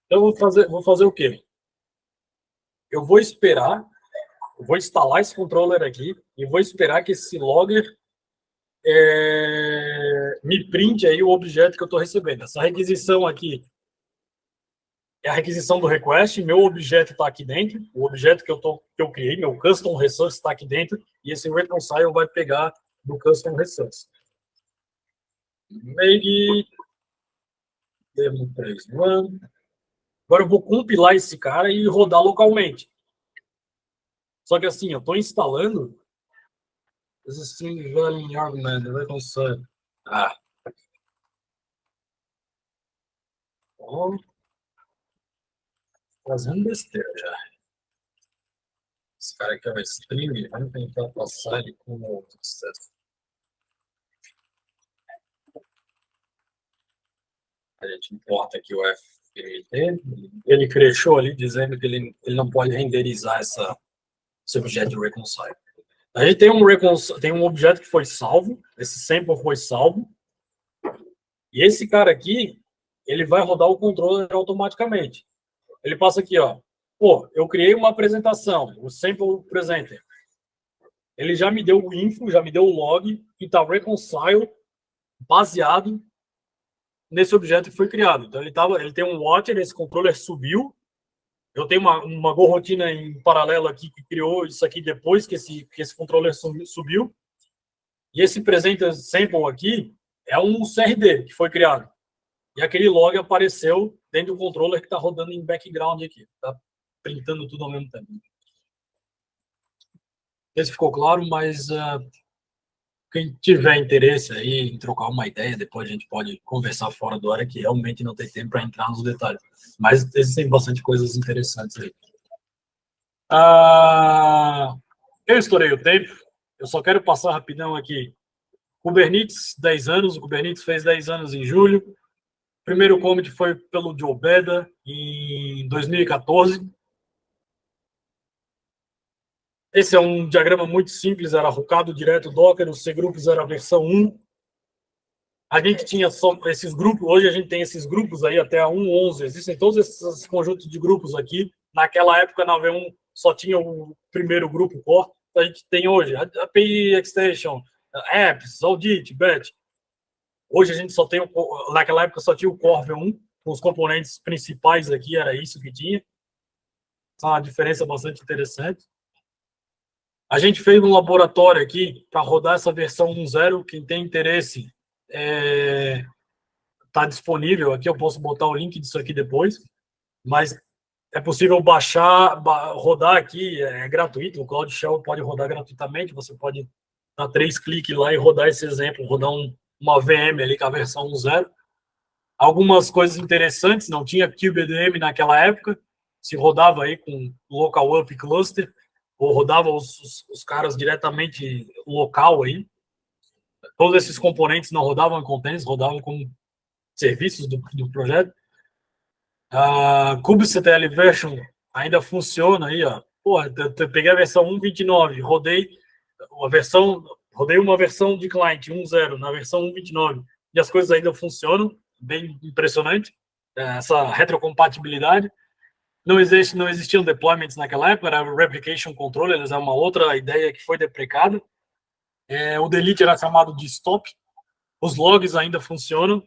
Então, vou fazer o quê? Eu vou esperar, eu vou instalar esse controller aqui e vou esperar que esse logger me printe aí o objeto que eu estou recebendo. Essa requisição aqui é a requisição do request, meu objeto está aqui dentro, o objeto que eu criei, meu custom resource está aqui dentro, e esse reconcile vai pegar do custom resource. Make demo 3 run. Agora eu vou compilar esse cara e rodar localmente. Só que assim, eu estou instalando existing value argument, reconcile. Fazendo besteira já. Esse cara aqui é o string, vamos tentar passar ele com outro sucesso. A gente importa aqui o FPT, ele crashou ali dizendo que ele não pode renderizar esse objeto de reconcile. A gente tem um objeto que foi salvo, esse sample foi salvo, e esse cara aqui, ele vai rodar o controller automaticamente. Ele passa aqui, ó. Pô, eu criei uma apresentação, o sample presenter. Ele já me deu o info, já me deu o log, que está reconcile baseado nesse objeto que foi criado. Então, ele tem um watcher, esse controller subiu. Eu tenho uma gorrotina em paralelo aqui que criou isso aqui depois que esse controller subiu. E esse presenter sample aqui é um CRD que foi criado. E aquele log apareceu dentro do controller que está rodando em background aqui. Está printando tudo ao mesmo tempo. Não sei se ficou claro, mas quem tiver interesse aí em trocar uma ideia, depois a gente pode conversar fora do área, que realmente não tem tempo para entrar nos detalhes. Mas existem bastante coisas interessantes aí. Eu estourei o tempo, eu só quero passar rapidão aqui. Kubernetes, 10 anos, o Kubernetes fez 10 anos em julho. O primeiro commit foi pelo Joe Beda em 2014. Esse é um diagrama muito simples, era rocado direto Docker, os cgrupos era a versão 1. A gente tinha só esses grupos, hoje a gente tem esses grupos aí até a 1.11, existem todos esses conjuntos de grupos aqui. Naquela época, na V1, só tinha o primeiro grupo core. A gente tem hoje API Extension, Apps, Audit, Batch. Hoje a gente só tem, naquela época só tinha o Core V1, com os componentes principais aqui, era isso que tinha. Uma diferença bastante interessante. A gente fez um laboratório aqui para rodar essa versão 1.0. Quem tem interesse está disponível aqui. Eu posso botar o link disso aqui depois. Mas é possível baixar, rodar aqui, é gratuito. O Cloud Shell pode rodar gratuitamente. Você pode dar 3 cliques lá e rodar esse exemplo, rodar uma VM ali com a versão 1.0. Algumas coisas interessantes, não tinha KubeADM naquela época. Se rodava aí com Local Up Cluster, ou rodava os caras diretamente local aí. Todos esses componentes não rodavam em containers, rodavam como serviços do projeto. A kubectl version ainda funciona aí, ó. Porra, eu peguei a versão 1.29, rodei uma versão de client 1.0 na versão 1.29 e as coisas ainda funcionam, bem impressionante, essa retrocompatibilidade. Não existiam deployments naquela época, era replication controller, é uma outra ideia que foi deprecada. O delete era chamado de stop, os logs ainda funcionam,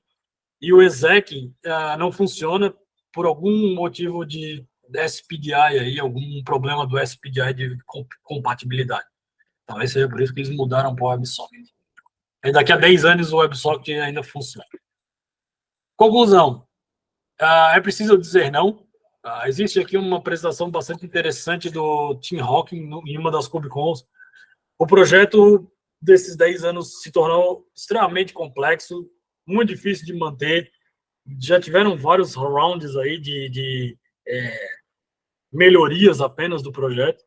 e o exec não funciona por algum motivo de SPDI aí, algum problema do SPDI de compatibilidade. Talvez seja por isso que eles mudaram para o WebSocket. E daqui a 10 anos o WebSocket ainda funciona. Conclusão. É preciso dizer não. Existe aqui uma apresentação bastante interessante do Tim Hawking em uma das KubeCons. O projeto desses 10 anos se tornou extremamente complexo, muito difícil de manter. Já tiveram vários rounds aí de melhorias apenas do projeto.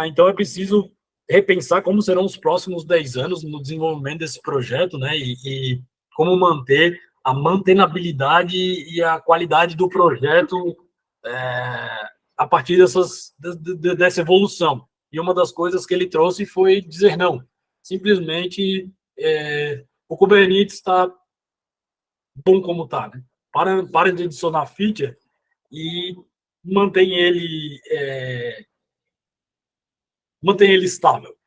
Então é preciso repensar como serão os próximos 10 anos no desenvolvimento desse projeto, né? E como manter a mantenabilidade e a qualidade do projeto a partir dessa evolução. E uma das coisas que ele trouxe foi dizer não. Simplesmente o Kubernetes está bom como está, né? Para de adicionar feature e mantém ele estável.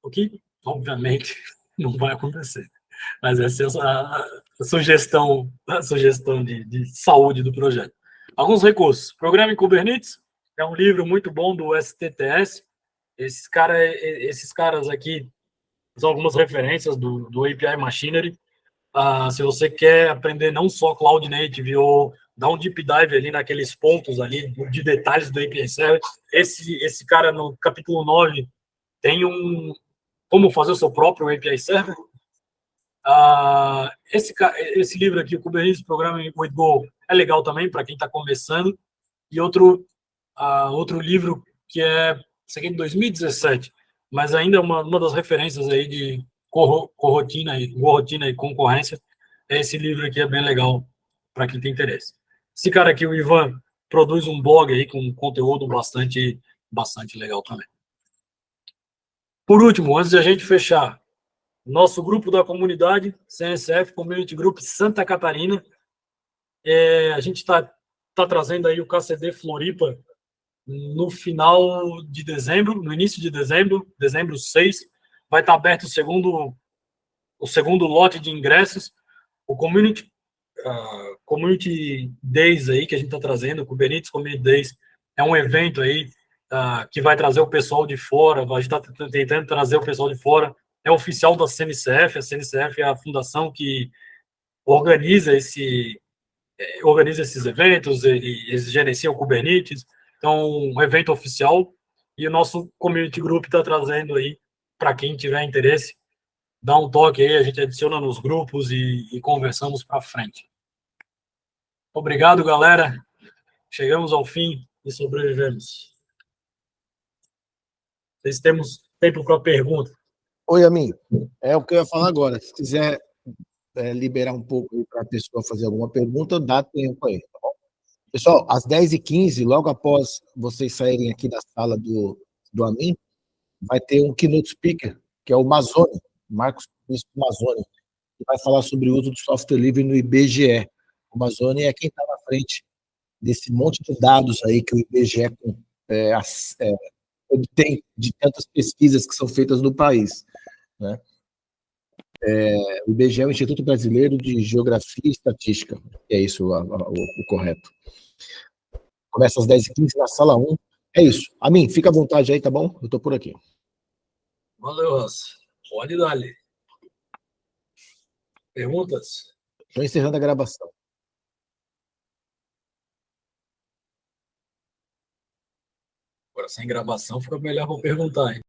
O que, obviamente, não vai acontecer. Mas essa é a sugestão de saúde do projeto. Alguns recursos. Programa em Kubernetes é um livro muito bom do STTS. Esses caras aqui são algumas referências do API Machinery. Se você quer aprender não só Cloud Native ou dar um deep dive ali naqueles pontos ali de detalhes do API Server, esse cara no capítulo 9 tem como fazer o seu próprio API Server. Esse livro aqui, o Kubernetes Programming with Go, é legal também para quem está começando. E outro livro que esse aqui é de 2017, mas ainda é uma das referências aí de corrotina e concorrência. Esse livro aqui é bem legal para quem tem interesse. Esse cara aqui, o Ivan, produz um blog aí com conteúdo bastante legal também. Por último, antes de a gente fechar, nosso grupo da comunidade, CNCF, Community Group Santa Catarina, a gente está trazendo aí o KCD Floripa no final de dezembro, no início de dezembro, dezembro 6, vai estar aberto o segundo lote de ingressos, o Community Days aí que a gente está trazendo, o Kubernetes Community Days, é um evento aí que vai trazer o pessoal de fora, a gente está tentando trazer o pessoal de fora, é oficial da CNCF, a CNCF é a fundação que organiza esses eventos, eles gerenciam o Kubernetes, então um evento oficial, e o nosso Community Group está trazendo aí, para quem tiver interesse, dá um toque aí, a gente adiciona nos grupos e conversamos para frente. Obrigado, galera. Chegamos ao fim e sobrevivemos. Vocês temos tempo para pergunta. Oi, amigo. É o que eu ia falar agora. Se quiser liberar um pouco para a pessoa fazer alguma pergunta, dá tempo aí, tá bom? Pessoal, às 10h15, logo após vocês saírem aqui da sala do Amin, vai ter um keynote speaker, que é o Mazzoni, Marcos Mazzoni, que vai falar sobre o uso do software livre no IBGE. O Mazzoni é quem está na frente desse monte de dados aí que o IBGE obtém de tantas pesquisas que são feitas no país, né? O IBGE é o Instituto Brasileiro de Geografia e Estatística, que é isso o correto. Começa às 10h15 na sala 1. É isso. Amin, fica à vontade aí, tá bom? Eu estou por aqui. Valeu, Ross. Pode dar ali. Perguntas? Estou encerrando a gravação. Agora, sem gravação, fica melhor para perguntar, hein?